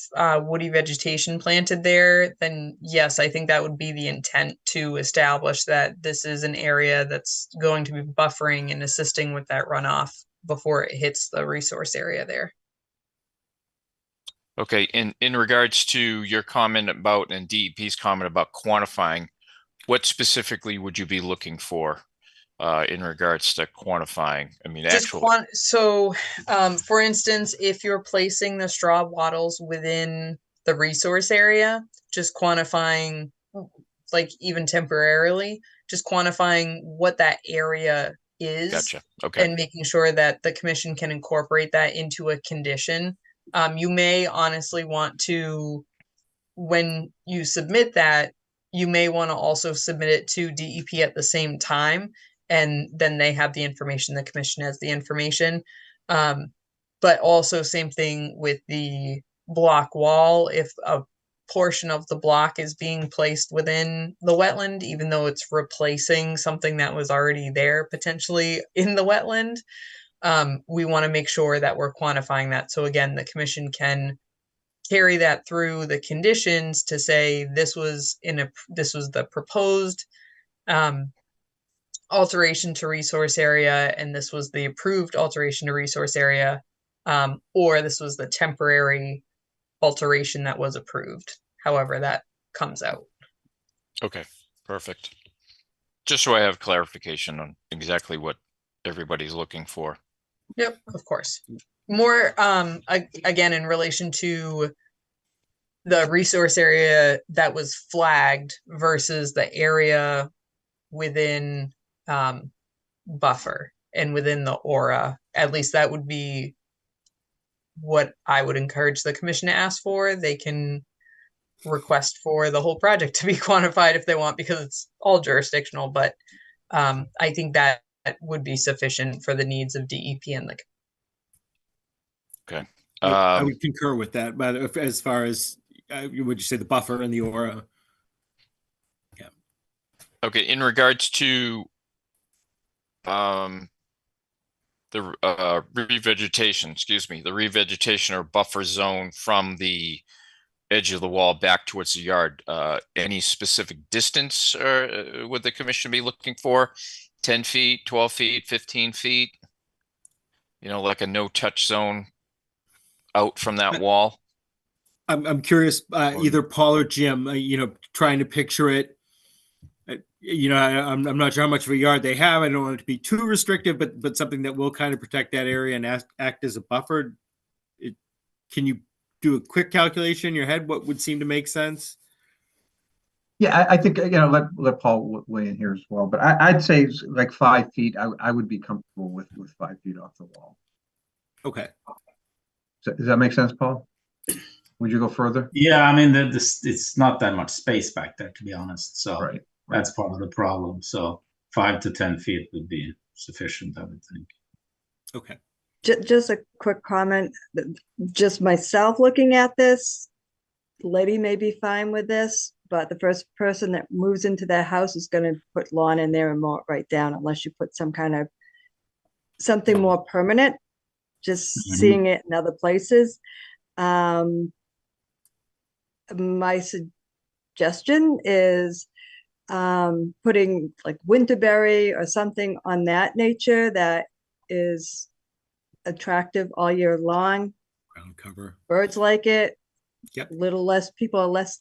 woody vegetation planted there, then yes, I think that would be the intent, to establish that this is an area that's going to be buffering and assisting with that runoff before it hits the resource area there. Okay, in regards to your comment about, and DEP's comment about quantifying, what specifically would you be looking for in regards to quantifying? I mean, Just actual. for instance, if you're placing the straw wattles within the resource area, just quantifying, like even temporarily, just quantifying what that area is. Gotcha. Okay. And making sure that the commission can incorporate that into a condition. You may honestly want to, when you submit that, you may want to also submit it to DEP at the same time, and then they have the information, the commission has the information. But also same thing with the block wall. If a portion of the block is being placed within the wetland, even though it's replacing something that was already there potentially in the wetland, we want to make sure that we're quantifying that. So again, the commission can carry that through the conditions to say this was the proposed alteration to resource area, and this was the approved alteration to resource area, or this was the temporary alteration that was approved, however that comes out. Okay, perfect. Just so I have clarification on exactly what everybody's looking for. Yep, of course. More, again, in relation to the resource area that was flagged versus the area within buffer and within the aura, at least that would be what I would encourage the commission to ask for. They can request for the whole project to be quantified if they want, because it's all jurisdictional, but I think that would be sufficient for the needs of DEP and the. Okay. I would concur with that, but as far as would you say the buffer and the aura? Yeah. Okay, in regards to the revegetation, excuse me, the revegetation or buffer zone from the edge of the wall back towards the yard, any specific distance would the commission be looking for? 10 feet, 12 feet, 15 feet? You know, like a no-touch zone out from that wall? I'm curious, either Paul or Jim, trying to picture it. I'm not sure how much of a yard they have. I don't want it to be too restrictive, but something that will kind of protect that area and act as a buffer. Can you do a quick calculation in your head? What would seem to make sense? Yeah, I think, let Paul weigh in here as well, but I'd say like 5 feet. I would be comfortable with 5 feet off the wall. Okay. So, does that make sense, Paul? Would you go further? Yeah, I mean, it's not that much space back there, to be honest. So Right. that's part of the problem. So 5 to 10 feet would be sufficient, I would think. Okay. Just a quick comment, just myself looking at this, Letty may be fine with this, but the first person that moves into their house is going to put lawn in there and mow it right down, unless you put something more permanent. Just seeing it in other places. My suggestion is putting like winterberry or something on that nature that is attractive all year long. Ground cover. Birds like it. Yep. People are less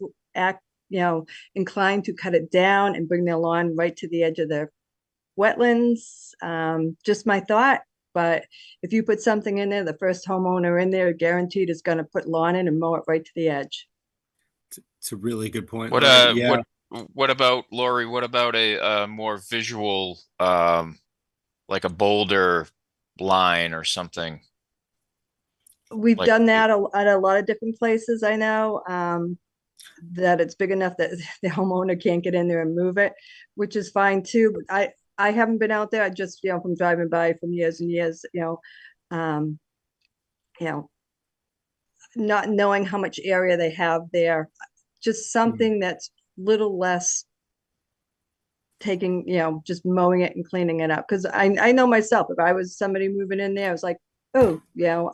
inclined to cut it down and bring their lawn right to the edge of their wetlands. Just my thought. But if you put something in there, the first homeowner in there guaranteed is going to put lawn in and mow it right to the edge. It's a really good point. What Laurie. what about, Lori, what about a more visual, like a boulder line or something? We've Like- done that at a lot of different places, I know. that it's big enough that the homeowner can't get in there and move it, which is fine too. But I haven't been out there. I just, from driving by from years and years, um, you know, not knowing how much area they have there, just something that's little less taking, just mowing it and cleaning it up. Cause I know myself, if I was somebody moving in there, I was like, oh,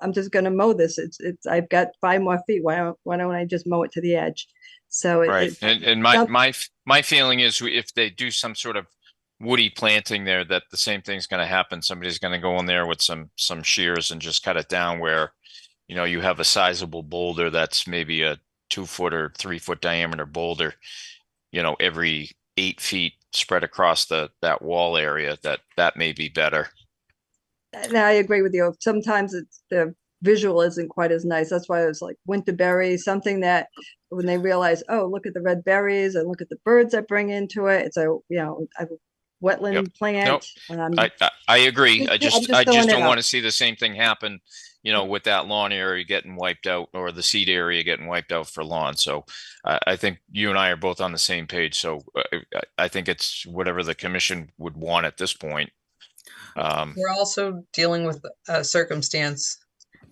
I'm just gonna mow this. I've got 5 more feet. Why don't I just mow it to the edge? So Right. And my feeling is if they do some sort of woody planting there, that the same thing's going to happen. Somebody's going to go in there with some shears and just cut it down where, you have a sizable boulder that's maybe a 2-foot or 3-foot diameter boulder, every 8 feet spread across that wall area, that may be better. And I agree with you. Sometimes the visual isn't quite as nice. That's why I was like winter berries, something that when they realize, oh, look at the red berries and look at the birds that bring into it. It's a wetland Yep. plant. I agree. I just don't want to to see the same thing happen, with that lawn area getting wiped out or the seed area getting wiped out for lawn. So I think you and I are both on the same page. So I think it's whatever the commission would want at this point. We're also dealing with a circumstance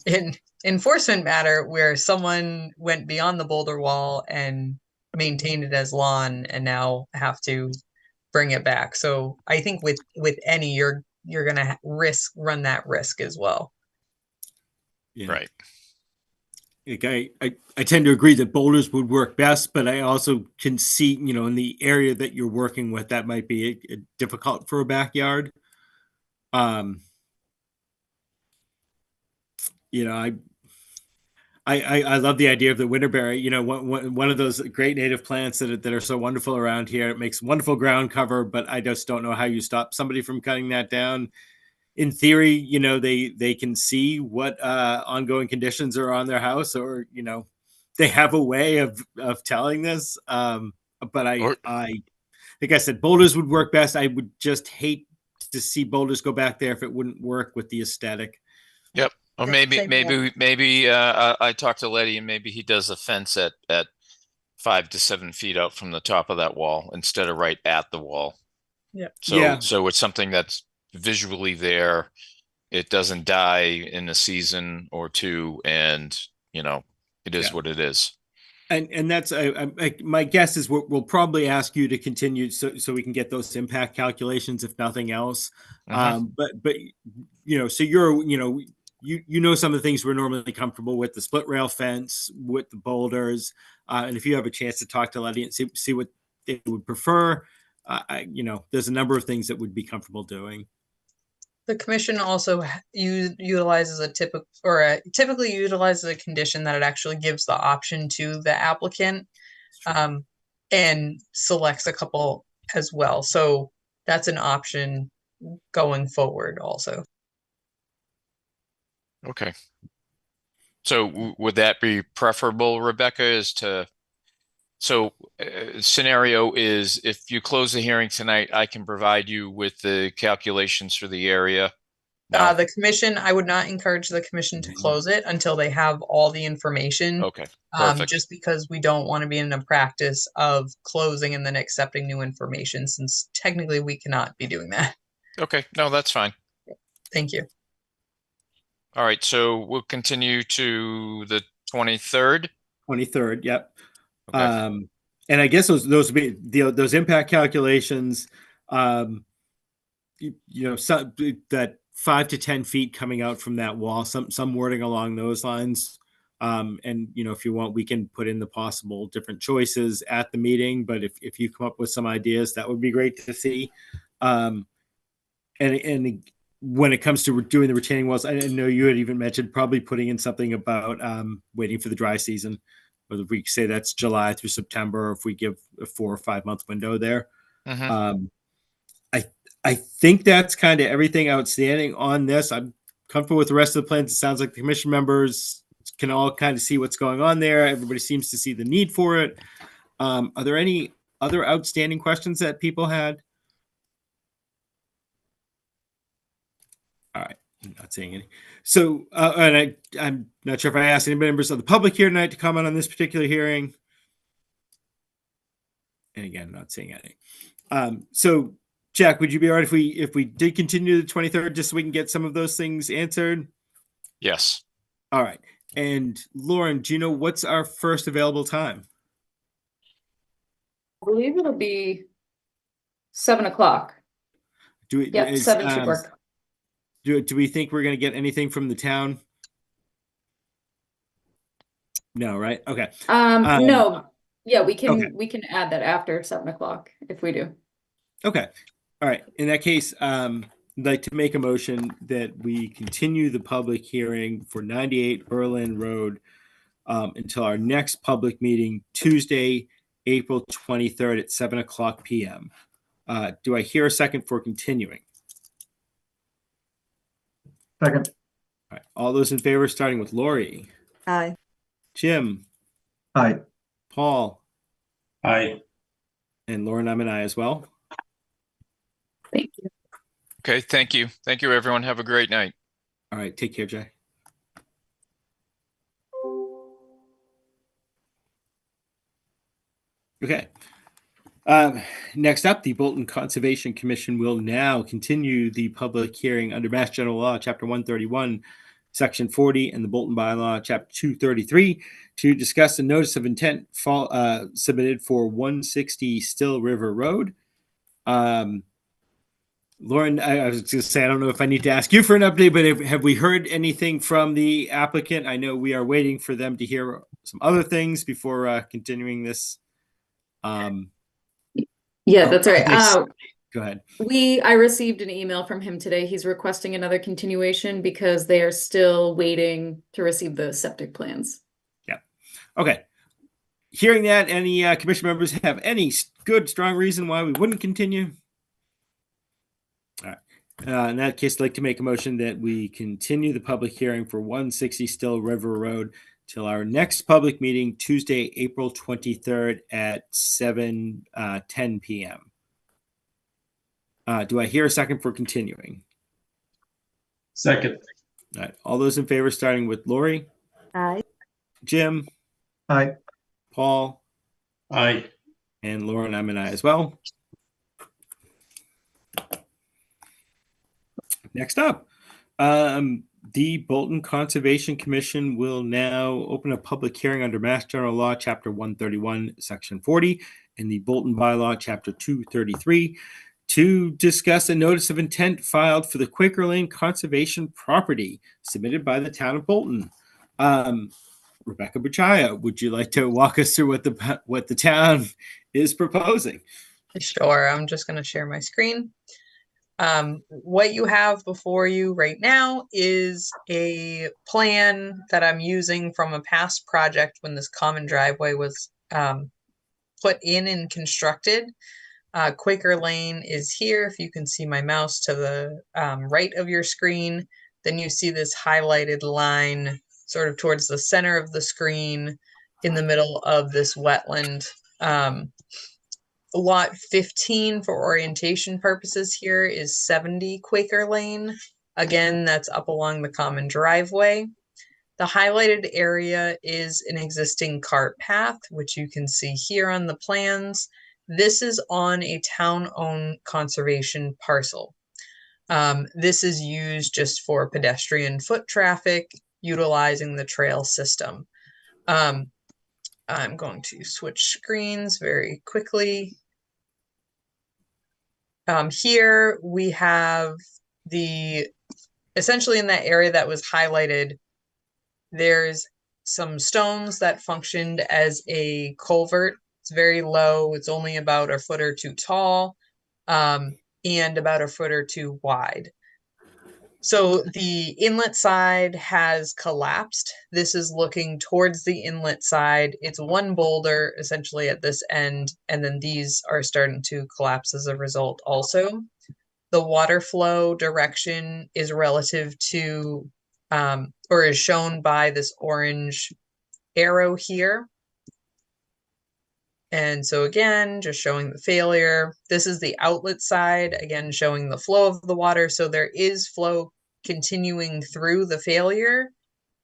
in enforcement matter where someone went beyond the boulder wall and maintained it as lawn and now have to bring it back. So I think with any, you're gonna run that risk as well. Yeah. Right. Like I tend to agree that boulders would work best, but I also can see, in the area that you're working with, that might be difficult for a backyard. I love the idea of the winterberry. One of those great native plants that are so wonderful around here. It makes wonderful ground cover, but I just don't know how you stop somebody from cutting that down. In theory, they can see what ongoing conditions are on their house, or they have a way of telling this. But like I said, boulders would work best. I would just hate to see boulders go back there if it wouldn't work with the aesthetic. Yep. Or maybe I talked to Letty and maybe he does a fence at 5 to 7 feet out from the top of that wall instead of right at the wall. Yep. So it's something that's visually there. It doesn't die in a season or two, and it is what it is. And that's my guess is we'll probably ask you to continue so we can get those impact calculations if nothing else. Mhm. But so you're some of the things we're normally comfortable with: the split rail fence, with the boulders, and if you have a chance to talk to Letty and see what they would prefer, there's a number of things that would be comfortable doing. The commission also utilizes typically utilizes a condition that it actually gives the option to the applicant, and selects a couple as well. So that's an option going forward also. Okay. So would that be preferable, Rebecca, scenario is if you close the hearing tonight, I can provide you with the calculations for the area. No? The commission, I would not encourage the commission to close it until they have all the information. Okay, perfect. Just because we don't want to be in a practice of closing and then accepting new information, since technically we cannot be doing that. Okay, no, that's fine. Thank you. All right, so we'll continue to the 23rd. 23rd, yep. Okay. And I guess those would be those impact calculations. Some that 5 to 10 feet coming out from that wall, some wording along those lines. And if you want, we can put in the possible different choices at the meeting. But if you come up with some ideas, that would be great to see. And when it comes to doing the retaining walls, I know you had even mentioned probably putting in something about waiting for the dry season. Whether we say that's July through September, or if we give a 4 or 5 month window there. Mm-hmm. I think that's kind of everything outstanding on this. I'm comfortable with the rest of the plans. It sounds like the commission members can all kind of see what's going on there. Everybody seems to see the need for it. Are there any other outstanding questions that people had? All right. I'm not seeing any. So, and I'm not sure if I asked any members of the public here tonight to comment on this particular hearing. And again, not seeing any. So Jack, would you be all right if we did continue the 23rd, just so we can get some of those things answered? Yes. All right. And Lauren, do you know what's our first available time? I believe it'll be 7 o'clock. Do we, Yep, 7 should work. do we think we're going to get anything from the town? No, right? Okay. No, yeah, we okay. can add that after 7 o'clock if we do. Okay. All right. In that case, I'd like to make a motion that we continue the public hearing for 98 Berlin Road until our next public meeting, Tuesday, April 23rd at 7 o'clock p.m. Do I hear a second for continuing? Second. All right. All those in favor, starting with Lori, Aye. Jim, Aye. Paul, I and Lauren, I'm an aye as well. Thank you. Okay. Thank you. Thank you, everyone. Have a great night. All right. Take care, Jay. Okay. Next up, the Bolton Conservation Commission will now continue the public hearing under Mass General Law, Chapter 131, Section 40, and the Bolton Bylaw, Chapter 233, to discuss a notice of intent submitted for 160 Still River Road. Lauren, I was just going to say, I don't know if I need to ask you for an update, but have we heard anything from the applicant? I know we are waiting for them to hear some other things before continuing this. Yeah, that's right. Go ahead. I received an email from him today. He's requesting another continuation because they are still waiting to receive the septic plans. Yeah. Okay. Hearing that, any commission members have any good, strong reason why we wouldn't continue? All right. In that case, I'd like to make a motion that we continue the public hearing for 160 Still River Road till our next public meeting, Tuesday, April 23rd at 7:10 p.m. Do I hear a second for continuing? second. All right. All those in favor, starting with Lori, Aye. Jim, Aye. Paul, I and Lauren, I'm an aye as well. Next up, the Bolton Conservation Commission will now open a public hearing under Mass General Law, Chapter 131, Section 40, and the Bolton Bylaw, Chapter 233, to discuss a notice of intent filed for the Quaker Lane Conservation property submitted by the town of Bolton. Rebecca Buchaya, would you like to walk us through what the town is proposing? Sure, I'm just going to share my screen. What you have before you right now is a plan that I'm using from a past project when this common driveway was put in and constructed. Quaker Lane is here. If you can see my mouse to the right of your screen, then you see this highlighted line sort of towards the center of the screen in the middle of this wetland. Lot 15 for orientation purposes here is 70 Quaker Lane. Again, that's up along the common driveway. The highlighted area is an existing cart path, which you can see here on the plans. This is on a town-owned conservation parcel. This is used just for pedestrian foot traffic, utilizing the trail system. I'm going to switch screens very quickly. Here we have essentially in that area that was highlighted, there's some stones that functioned as a culvert. It's very low. It's only about a foot or two tall, and about a foot or two wide. So the inlet side has collapsed. This is looking towards the inlet side. It's one boulder essentially at this end, and then these are starting to collapse as a result also. The water flow direction is relative to, or is shown by this orange arrow here. And so again, just showing the failure. This is the outlet side, again, showing the flow of the water. So there is flow continuing through the failure,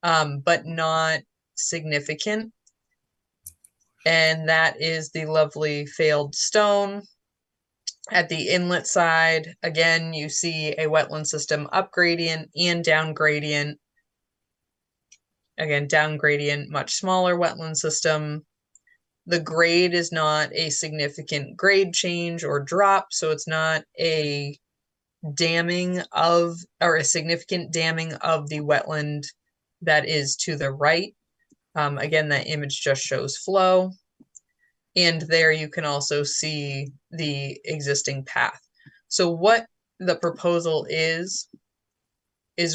but not significant. And that is the lovely failed stone. At the inlet side, again, you see a wetland system up gradient and down gradient. Again, down gradient, much smaller wetland system. The grade is not a significant grade change or drop, so it's not a damming of, or a significant damming of the wetland that is to the right. Again, that image just shows flow. And there you can also see the existing path. So what the proposal is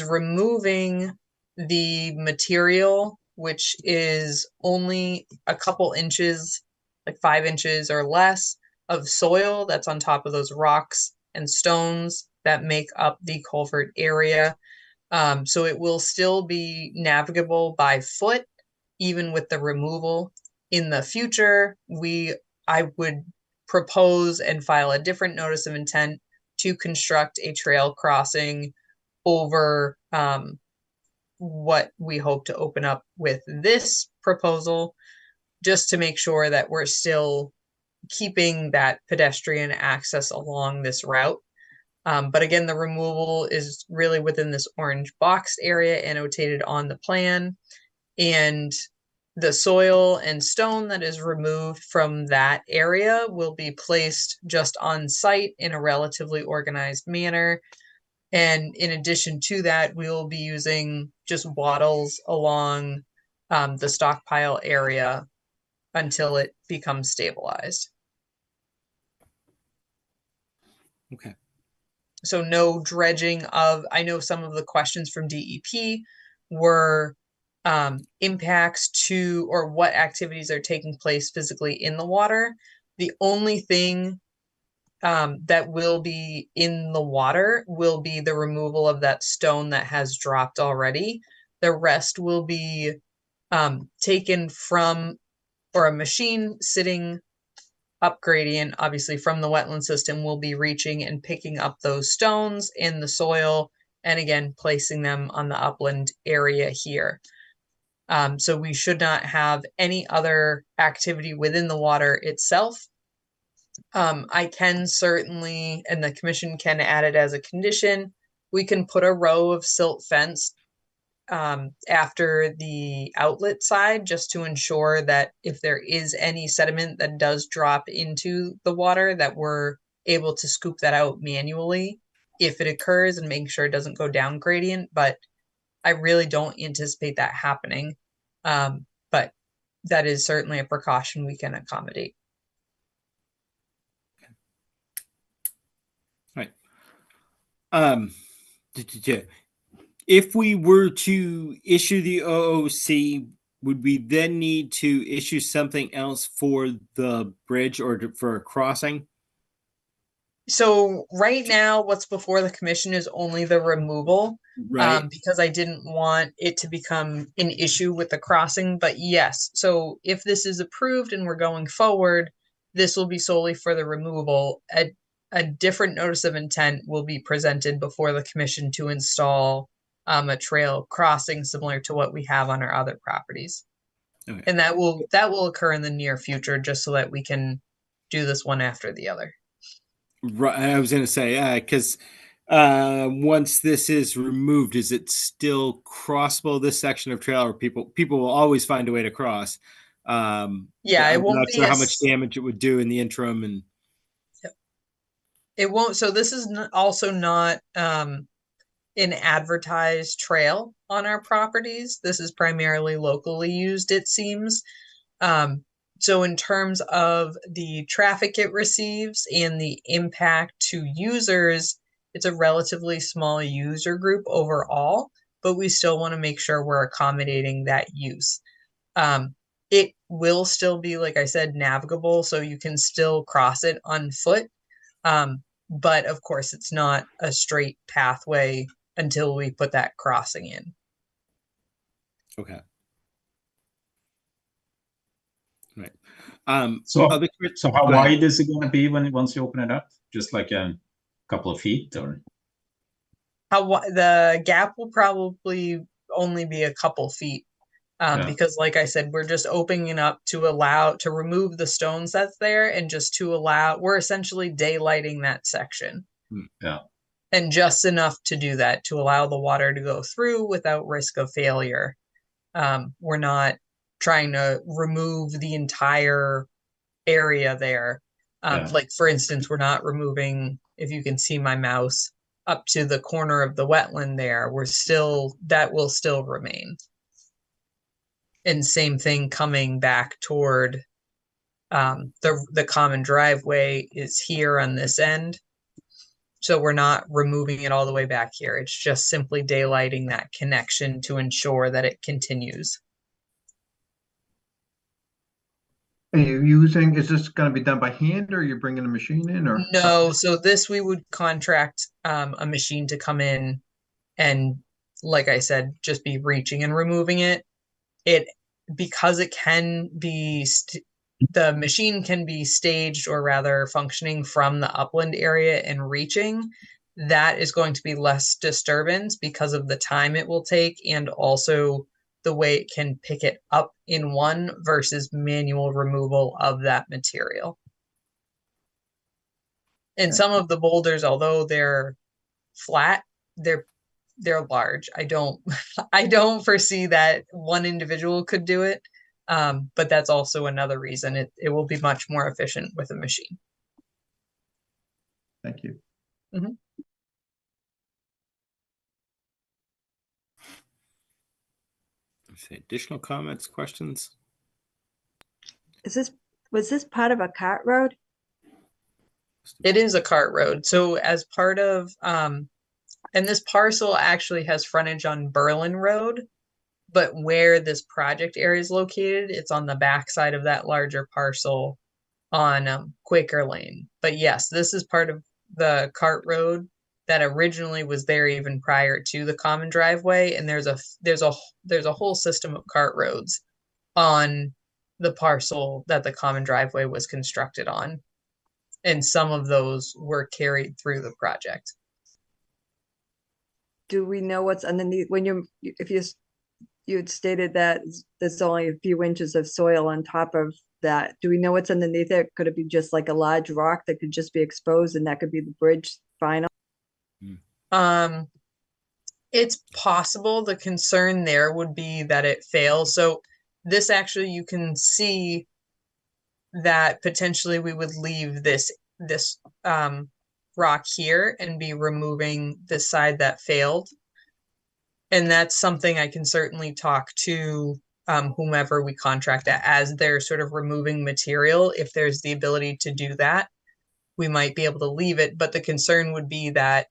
removing the material, which is only a couple inches, like 5 inches or less of soil that's on top of those rocks and stones that make up the culvert area. So it will still be navigable by foot, even with the removal. In the future, I would propose and file a different notice of intent to construct a trail crossing over what we hope to open up with this proposal, just to make sure that we're still keeping that pedestrian access along this route. But again, the removal is really within this orange boxed area annotated on the plan. And the soil and stone that is removed from that area will be placed just on site in a relatively organized manner. And in addition to that, we will be using just wattles along the stockpile area until it becomes stabilized. Okay. So no dredging of, I know some of the questions from DEP were impacts to, or what activities are taking place physically in the water. The only thing that will be in the water will be the removal of that stone that has dropped already. The rest will be taken from, or a machine sitting up gradient, obviously from the wetland system, will be reaching and picking up those stones in the soil, and again, placing them on the upland area here. So we should not have any other activity within the water itself. I can certainly, and the commission can add it as a condition, we can put a row of silt fence after the outlet side, just to ensure that if there is any sediment that does drop into the water, that we're able to scoop that out manually if it occurs, and make sure it doesn't go down gradient. But I really don't anticipate that happening. But that is certainly a precaution we can accommodate. Right. If we were to issue the OOC, would we then need to issue something else for the bridge or for a crossing? So right now, what's before the commission is only the removal, Right. because I didn't want it to become an issue with the crossing. But yes, so if this is approved and we're going forward, this will be solely for the removal. A different notice of intent will be presented before the commission to install a trail crossing similar to what we have on our other properties. Okay. And that will occur in the near future, just so that we can do this one after the other. Right. I was going to say, because once this is removed, is it still crossable, this section of trail, or people will always find a way to cross? Yeah, I'm it won't not be sure how much damage it would do in the interim. And it won't. So this is also not an advertised trail on our properties. This is primarily locally used, it seems. So in terms of the traffic it receives and the impact to users, it's a relatively small user group overall, but we still want to make sure we're accommodating that use. It will still be, like I said, navigable, so you can still cross it on foot. But of course, it's not a straight pathway until we put that crossing in. okay. Right. So other- so how go ahead. wide is it going to be once you open it up? Just like a couple of feet, or? The gap will probably only be a couple feet. Yeah. Because like I said, we're just opening it up to remove the stones that's there and just we're essentially daylighting that section. Yeah. And just enough to do that, to allow the water to go through without risk of failure. We're not trying to remove the entire area there. Yeah. Like for instance, we're not removing, if you can see my mouse, up to the corner of the wetland there, that will still remain. And same thing coming back toward the common driveway is here on this end. So we're not removing it all the way back here. It's just simply daylighting that connection to ensure that it continues. Are you using, is this gonna be done by hand or are you bringing a machine in or? No, so this we would contract a machine to come in and, like I said, just be reaching and removing it. Because it can be the machine can be staged, or rather functioning from the upland area and reaching, that is going to be less disturbance because of the time it will take, and also the way it can pick it up in one versus manual removal of that material. And some of the boulders, although they're flat, they're large. I don't I don't foresee that one individual could do it. But that's also another reason it will be much more efficient with a machine. Thank you. Additional comments, questions? Was this part of a cart road? It is a cart road. So as part of and this parcel actually has frontage on Berlin Road, but where this project area is located, it's on the backside of that larger parcel on Quaker Lane. But yes, this is part of the cart road that originally was there even prior to the common driveway, and there's a whole system of cart roads on the parcel that the common driveway was constructed on, and some of those were carried through the project. Do we know what's underneath when you had stated that there's only a few inches of soil on top of that? Do we know what's underneath it? Could it be just like a large rock that could just be exposed and that could be the bridge final? It's possible. The concern there would be that it fails. So this actually, you can see that potentially we would leave this rock here and be removing this side that failed. And that's something I can certainly talk to whomever we contract as they're sort of removing material. If there's the ability to do that, we might be able to leave it. But the concern would be that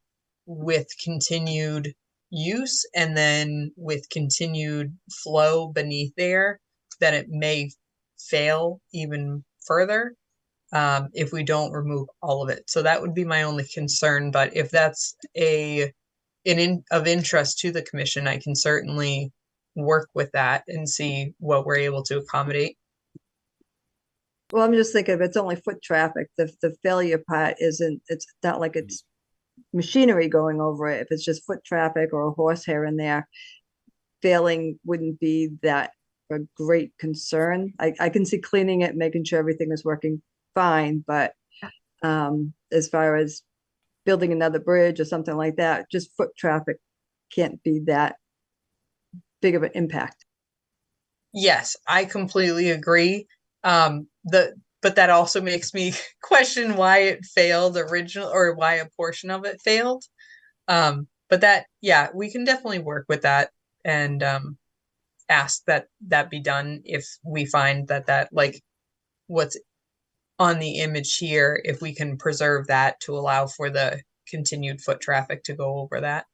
with continued use and then with continued flow beneath there, that it may fail even further if we don't remove all of it. So that would be my only concern. But if that's of interest to the commission, I can certainly work with that and see what we're able to accommodate. Well, I'm just thinking if it's only foot traffic, the failure part isn't, it's not like it's machinery going over it. If it's just foot traffic or a horse hair in there, failing wouldn't be that a great concern. I can see cleaning it, making sure everything is working fine, but as far as building another bridge or something like that, just foot traffic can't be that big of an impact. Yes, I completely agree. But that also makes me question why it failed original, or why a portion of it failed. But that, yeah, we can definitely work with that and ask that be done if we find that like what's on the image here, if we can preserve that to allow for the continued foot traffic to go over that.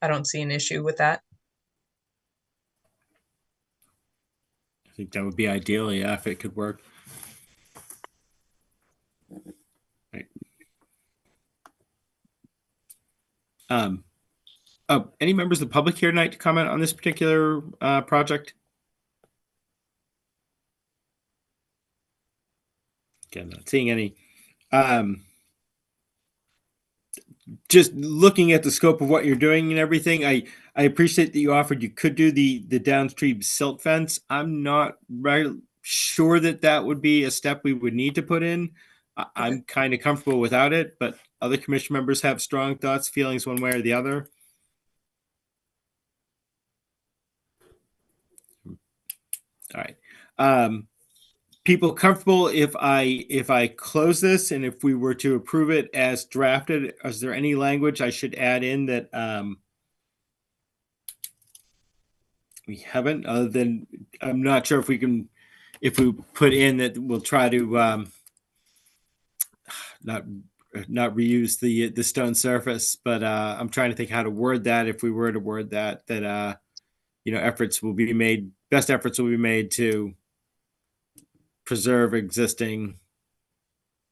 I don't see an issue with that. I think that would be ideal, yeah, if it could work. Right. Any members of the public here tonight to comment on this particular project? Okay, I'm not seeing any. just looking at the scope of what you're doing and everything, I appreciate that you offered you could do the downstream silt fence. I'm not sure that that would be a step we would need to put in. I'm kind of comfortable without it, but other commission members have strong thoughts, feelings one way or the other. All right. People comfortable if I close this, and if we were to approve it as drafted, is there any language I should add in that we haven't, other than I'm not sure if we put in that we'll try to not reuse the stone surface, but I'm trying to think how to word that. If we were to word that best efforts will be made to preserve existing.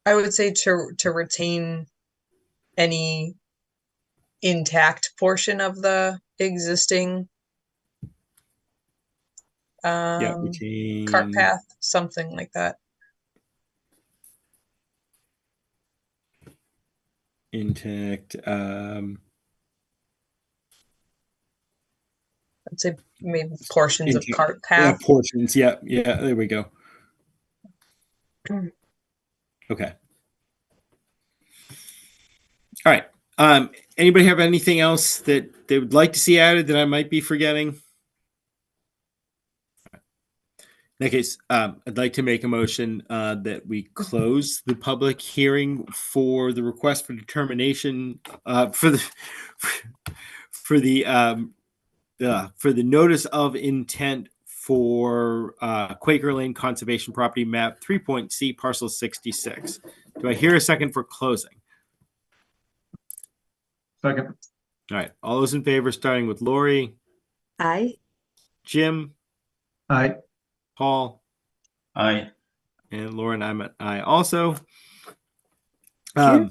I would say to retain any intact portion of the existing cart path, something like that. Intact. I'd say maybe portions of cart path. Yeah, portions. Yeah. There we go. Okay. All right. Anybody have anything else that they would like to see added that I might be forgetting? In that case, I'd like to make a motion that we close the public hearing for the request for determination for the notice of intent for Quaker Lane Conservation Property Map 3.C Parcel 66. Do I hear a second for closing? Second. All right. All those in favor, starting with Lori, Aye. Jim, Aye. Paul, Aye. and Lauren. I'm an aye also. you.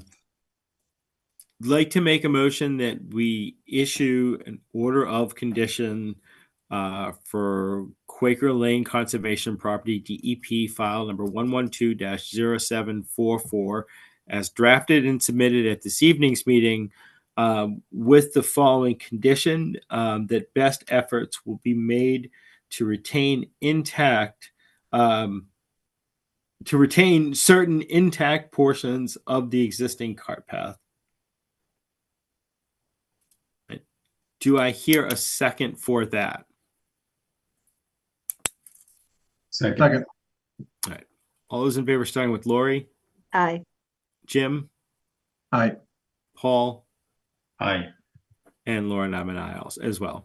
Like to make a motion that we issue an order of condition for Quaker Lane Conservation Property DEP file number 112-0744 as drafted and submitted at this evening's meeting, with the following condition, that best efforts will be made to retain certain intact portions of the existing cart path. Do I hear a second for that? Second. All right. All those in favor, starting with Lori, Aye. Jim, Aye. Paul, Aye. and Lauren. I'm an aye also as well.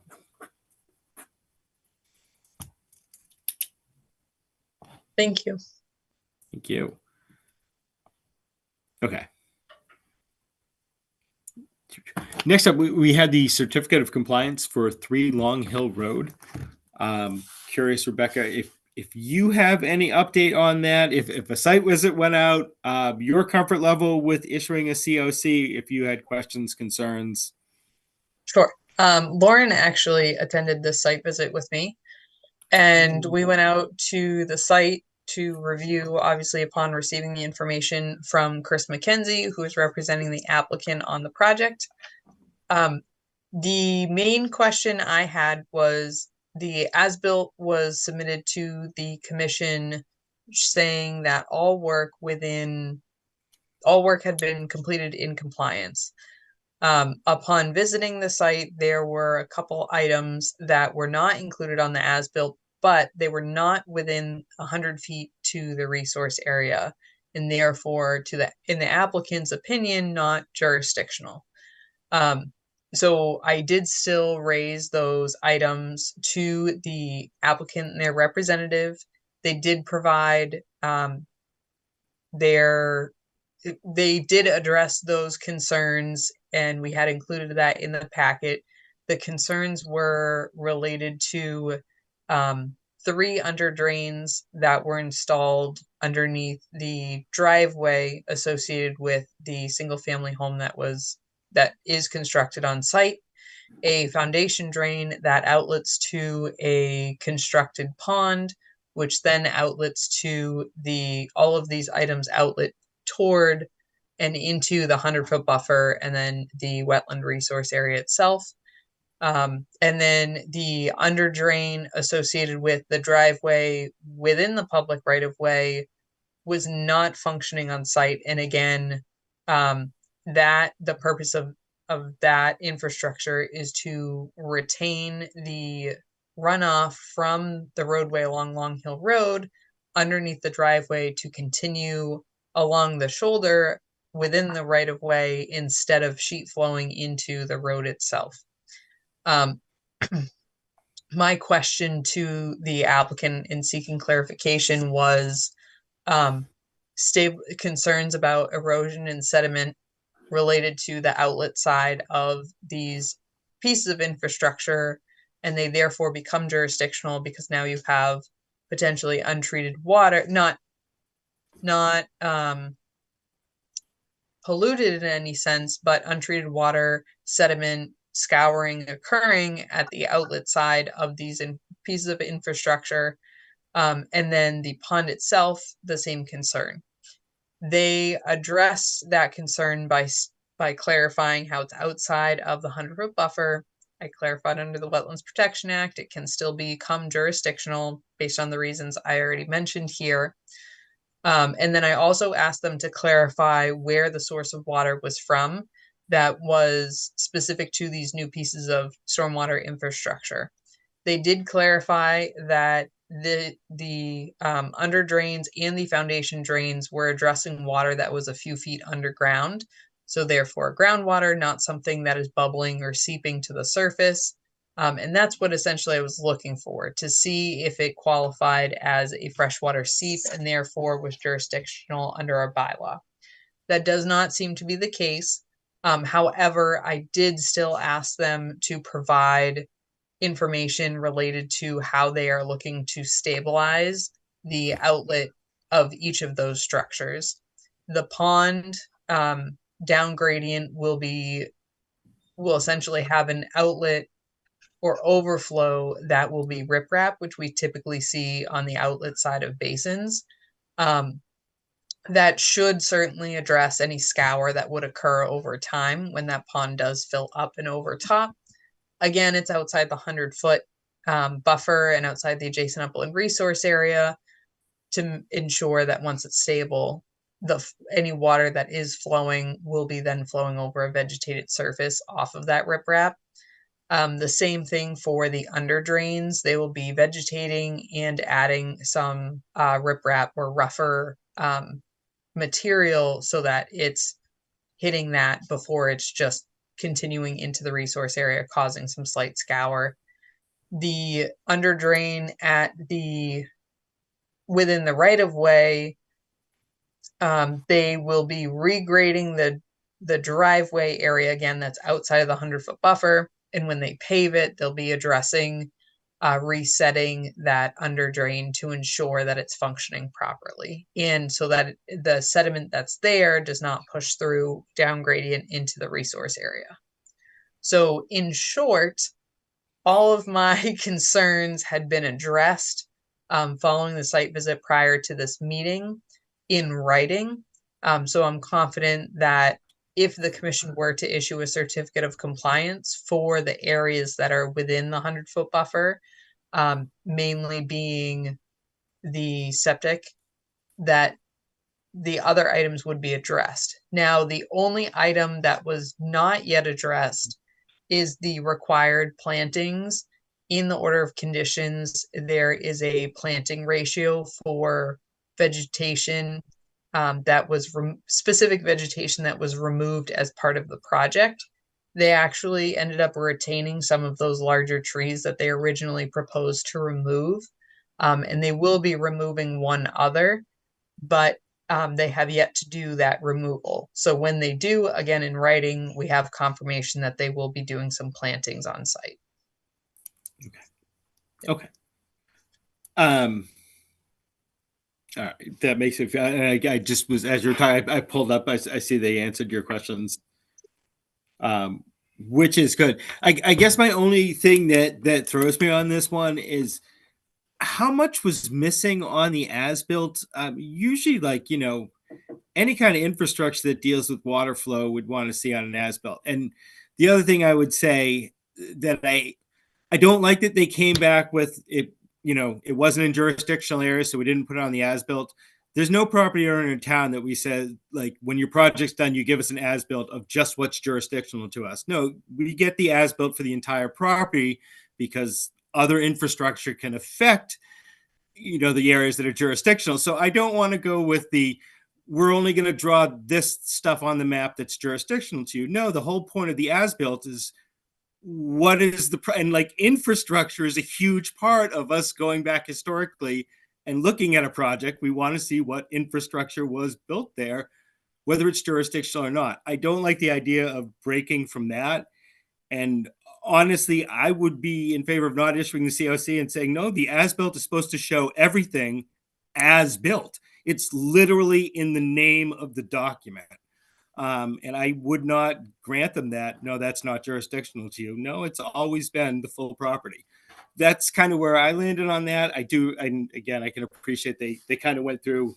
Thank you. Thank you. Okay. Next up, we had the certificate of compliance for 3 Long Hill Road. Curious, Rebecca, if you have any update on that, if a site visit went out, your comfort level with issuing a COC, if you had questions, concerns. Sure. Lauren actually attended this site visit with me, and we went out to the site to review, obviously, upon receiving the information from Chris McKenzie, who is representing the applicant on the project. The main question I had was the as-built was submitted to the commission saying that all work had been completed in compliance. Upon visiting the site, there were a couple items that were not included on the as-built, but they were not within 100 feet to the resource area, and therefore, in the applicant's opinion, not jurisdictional. So I did still raise those items to the applicant and their representative. They did provide they did address those concerns, and we had included that in the packet. The concerns were related to 3 under drains that were installed underneath the driveway associated with the single family home that is constructed on site, a foundation drain that outlets to a constructed pond, which then outlets to all of these items outlet toward and into the 100-foot buffer and then the wetland resource area itself. And then the under drain associated with the driveway within the public right of way was not functioning on site. And again, that the purpose of that infrastructure is to retain the runoff from the roadway along Long Hill Road underneath the driveway to continue along the shoulder within the right of way instead of sheet flowing into the road itself. My question to the applicant in seeking clarification was concerns about erosion and sediment related to the outlet side of these pieces of infrastructure, and they therefore become jurisdictional because now you have potentially untreated water, not polluted in any sense, but untreated water, sediment, scouring occurring at the outlet side of these pieces of infrastructure. And then the pond itself, the same concern. They address that concern by clarifying how it's outside of the 100-foot buffer. I clarified under the Wetlands Protection Act, it can still become jurisdictional based on the reasons I already mentioned here. And then I also asked them to clarify where the source of water was from that was specific to these new pieces of stormwater infrastructure. They did clarify that the under drains and the foundation drains were addressing water that was a few feet underground. So therefore groundwater, not something that is bubbling or seeping to the surface. And that's what essentially I was looking for, to see if it qualified as a freshwater seep and therefore was jurisdictional under our bylaw. That does not seem to be the case. However, I did still ask them to provide information related to how they are looking to stabilize the outlet of each of those structures. The pond down gradient will essentially have an outlet or overflow that will be riprap, which we typically see on the outlet side of basins. That should certainly address any scour that would occur over time when that pond does fill up and overtop. Again, it's outside the 100-foot buffer and outside the adjacent upland resource area to ensure that once it's stable, any water that is flowing will be then flowing over a vegetated surface off of that riprap. The same thing for the under drains. They will be vegetating and adding some riprap or rougher material so that it's hitting that before it's just continuing into the resource area, causing some slight scour. The under drain within the right of way, they will be regrading the driveway area again that's outside of the 100-foot buffer. And when they pave it, they'll be addressing resetting that under drain to ensure that it's functioning properly. And so that the sediment that's there does not push through down gradient into the resource area. So in short, all of my concerns had been addressed following the site visit prior to this meeting in writing. So I'm confident that if the commission were to issue a certificate of compliance for the areas that are within the 100-foot buffer, mainly being the septic, that the other items would be addressed. Now, the only item that was not yet addressed is the required plantings. In the order of conditions, there is a planting ratio for vegetation that was specific vegetation that was removed as part of the project. They actually ended up retaining some of those larger trees that they originally proposed to remove. And they will be removing one other, but they have yet to do that removal. So when they do, again, in writing, we have confirmation that they will be doing some plantings on site. Okay. All right, that makes it. I just was, as you're talking, I pulled up. I see they answered your questions, which is good. I guess my only thing that throws me on this one is how much was missing on the as-built. Usually, like, any kind of infrastructure that deals with water flow would want to see on an as-built. And the other thing I would say that I don't like that they came back with it, it wasn't in jurisdictional area, so we didn't put it on the as-built. There's no property owner in town that we said, like, when your project's done, you give us an as-built of just what's jurisdictional to us. No, we get the as-built for the entire property because other infrastructure can affect, the areas that are jurisdictional. So I don't want to go with we're only going to draw this stuff on the map that's jurisdictional to you. No, the whole point of the as-built is what is and like infrastructure is a huge part of us going back historically and looking at a project. We want to see what infrastructure was built there, whether it's jurisdictional or not. I don't like the idea of breaking from that. And honestly, I would be in favor of not issuing the COC and saying, no, the as-built is supposed to show everything as built. It's literally in the name of the document. And I would not grant them that. No, that's not jurisdictional to you. No, it's always been the full property. That's kind of where I landed on that. I do. And again, I can appreciate they kind of went through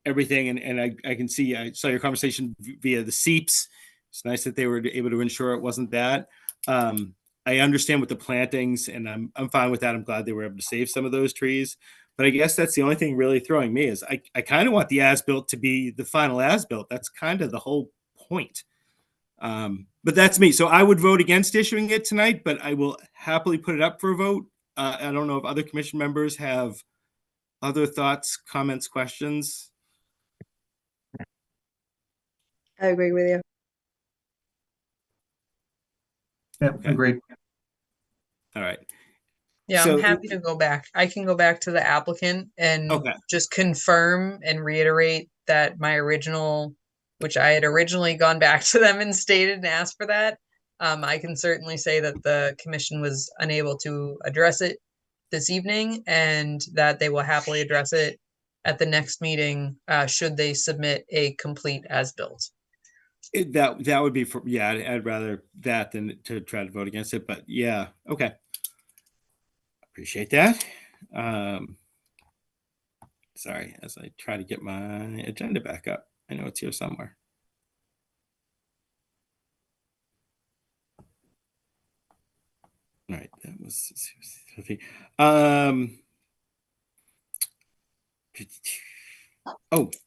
everything. And I can see, I saw your conversation via the SEEPs. It's nice that they were able to ensure it wasn't that. I understand with the plantings, and I'm fine with that. I'm glad they were able to save some of those trees. But I guess that's the only thing really throwing me is I kind of want the as-built to be the final as-built. That's kind of the whole point. But that's me. So I would vote against issuing it tonight, but I will happily put it up for a vote. I don't know if other commission members have other thoughts, comments, questions. I agree with you. Yeah, Okay. agreed. All right. Yeah, So- I'm happy to go back. I can go back to the applicant and Okay. just confirm and reiterate that my original, which I had originally gone back to them and stated and asked for that. I can certainly say that the commission was unable to address it this evening and that they will happily address it at the next meeting, should they submit a complete as-built. That would be I'd rather that than to try to vote against it, but yeah. Okay. Appreciate that. Sorry, as I try to get my agenda back up. I know it's here somewhere. All right, that was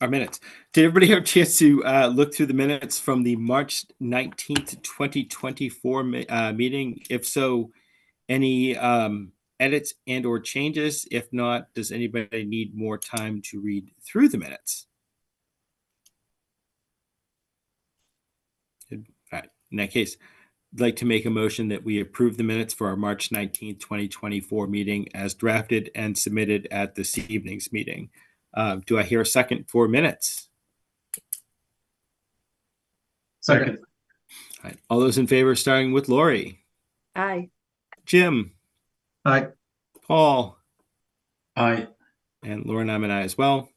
our minutes. Did everybody have a chance to look through the minutes from the March 19th, 2024 meeting? If so, any edits and or changes? If not, does anybody need more time to read through the minutes? Good. All right. In that case, I'd like to make a motion that we approve the minutes for our March 19th, 2024 meeting as drafted and submitted at this evening's meeting. Do I hear a second for minutes? Second. All right. All those in favor, starting with Lori, Aye. Jim, Aye. Paul, Aye. and Laura and I'm an aye as well.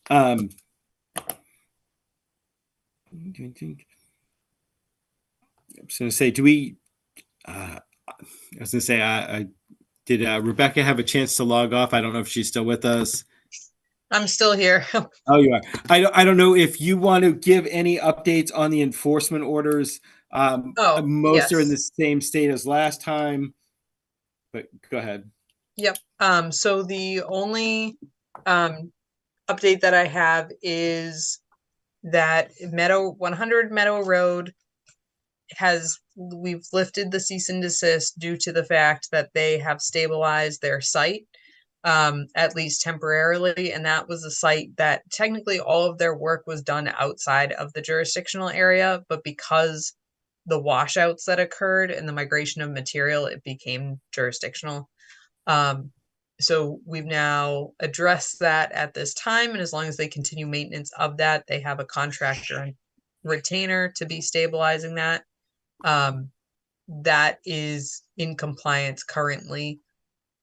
I'm just going to say, do we, I was going to say, I did Rebecca have a chance to log off? I don't know if she's still with us. I'm still here. Oh, you are. I don't know if you want to give any updates on the enforcement orders. Most are in the yes. same state as last time, but go ahead. Yep. So the only update that I have is that 100 Meadow Road we've lifted the cease and desist due to the fact that they have stabilized their site, at least temporarily. And that was a site that technically all of their work was done outside of the jurisdictional area, but because the washouts that occurred and the migration of material, it became jurisdictional. So we've now addressed that at this time. And as long as they continue maintenance of that, they have a contractor and retainer to be stabilizing that. That is in compliance currently.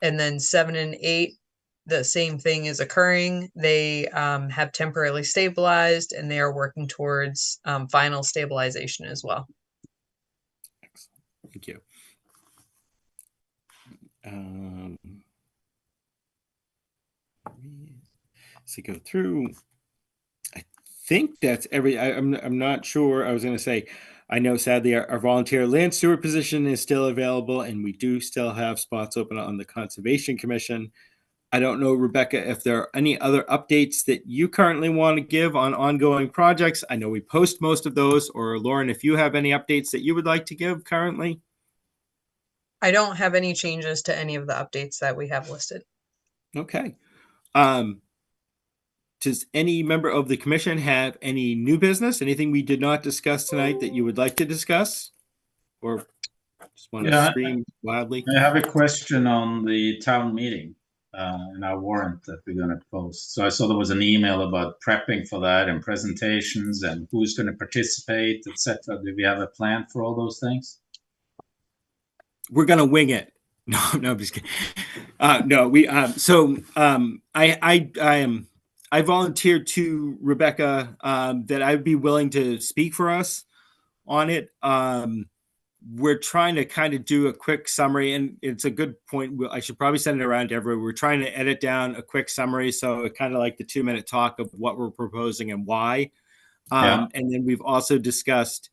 And then 7 and 8, the same thing is occurring. They have temporarily stabilized and they are working towards final stabilization as well. Thank you. So go through. I think that's I'm not sure. I was going to say, I know sadly our volunteer land steward position is still available, and we do still have spots open on the Conservation Commission. I don't know, Rebecca, if there are any other updates that you currently want to give on ongoing projects. I know we post most of those, or Lauren, if you have any updates that you would like to give currently. I don't have any changes to any of the updates that we have listed. Okay. Does any member of the commission have any new business? Anything we did not discuss tonight that you would like to discuss? Or just want to Yeah, scream loudly? I have a question on the town meeting and our warrant that we're going to post. So I saw there was an email about prepping for that and presentations and who's going to participate, etc. Do we have a plan for all those things? We're gonna wing it. No, I'm just kidding. No, I volunteered to Rebecca that I'd be willing to speak for us on it. We're trying to kind of do a quick summary, and it's a good point. I should probably send it around to everyone. We're trying to edit down a quick summary, so kind of like the 2-minute talk of what we're proposing and why. And then we've also discussed.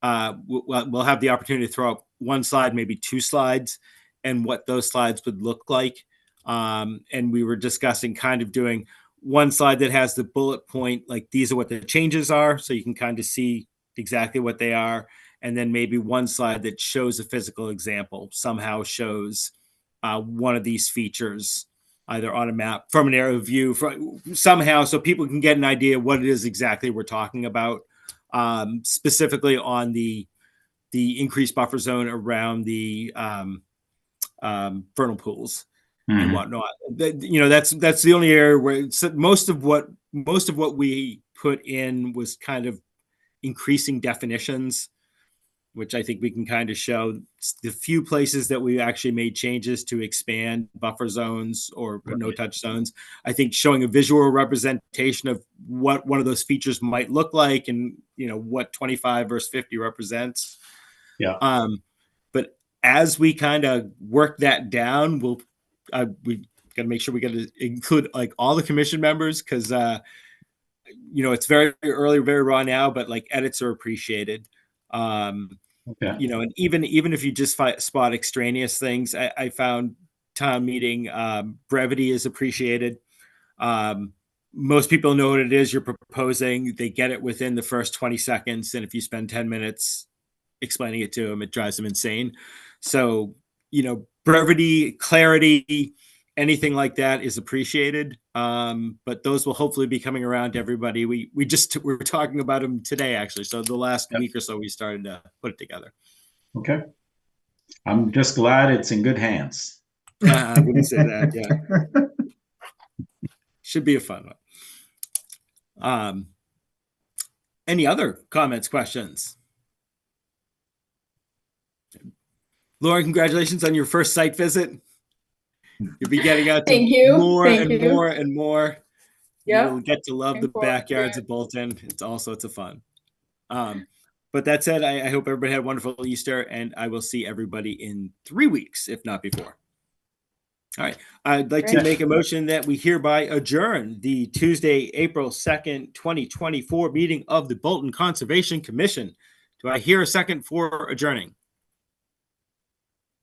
We'll have the opportunity to throw up one slide, maybe 2 slides, and what those slides would look like. And we were discussing kind of doing one slide that has the bullet point, like these are what the changes are, so you can kind of see exactly what they are. And then maybe one slide that shows a physical example, somehow shows one of these features, either on a map, from an aerial view, somehow, so people can get an idea what it is exactly we're talking about. Specifically on the increased buffer zone around the vernal pools and whatnot. That's the only area where most of what we put in was kind of increasing definitions, which I think we can kind of show. The few places that we actually made changes to expand buffer zones or no-touch zones, I think showing a visual representation of what one of those features might look like and, what 25 versus 50 represents. Yeah. But as we kind of work that down, we got to make sure we got to include like all the commission members because, it's very early, very raw now, but like edits are appreciated. Okay. And even if you just spot extraneous things, I found town meeting brevity is appreciated. Most people know what it is you're proposing. They get it within the first 20 seconds. And if you spend 10 minutes explaining it to them, it drives them insane. So, brevity, clarity, anything like that is appreciated. But those will hopefully be coming around to everybody. We were talking about them today, actually. So the last week or so, we started to put it together. Okay. I'm just glad it's in good hands. I wouldn't say that. Yeah. Should be a fun one. Any other comments, questions? Lauren, congratulations on your first site visit. You'll be getting out to more and more and more. You'll get to love the backyards of Bolton. It's all sorts of fun. But that said, I hope everybody had a wonderful Easter, and I will see everybody in 3 weeks, if not before. All right. I'd like to make a motion that we hereby adjourn the Tuesday, April 2nd, 2024 meeting of the Bolton Conservation Commission. Do I hear a second for adjourning?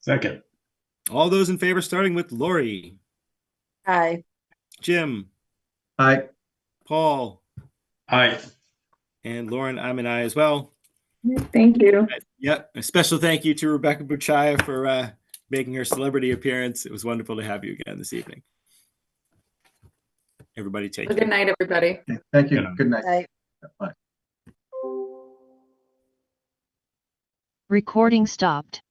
Second. All those in favor, starting with Lori. Aye. Jim. Aye. Paul. Aye. And Lauren, I'm an aye as well. Thank you. Yep. A special thank you to Rebecca Buchaya for making her celebrity appearance. It was wonderful to have you again this evening. Everybody take care. Good night, everybody. Thank you. Good night. Aye. Bye. Recording stopped.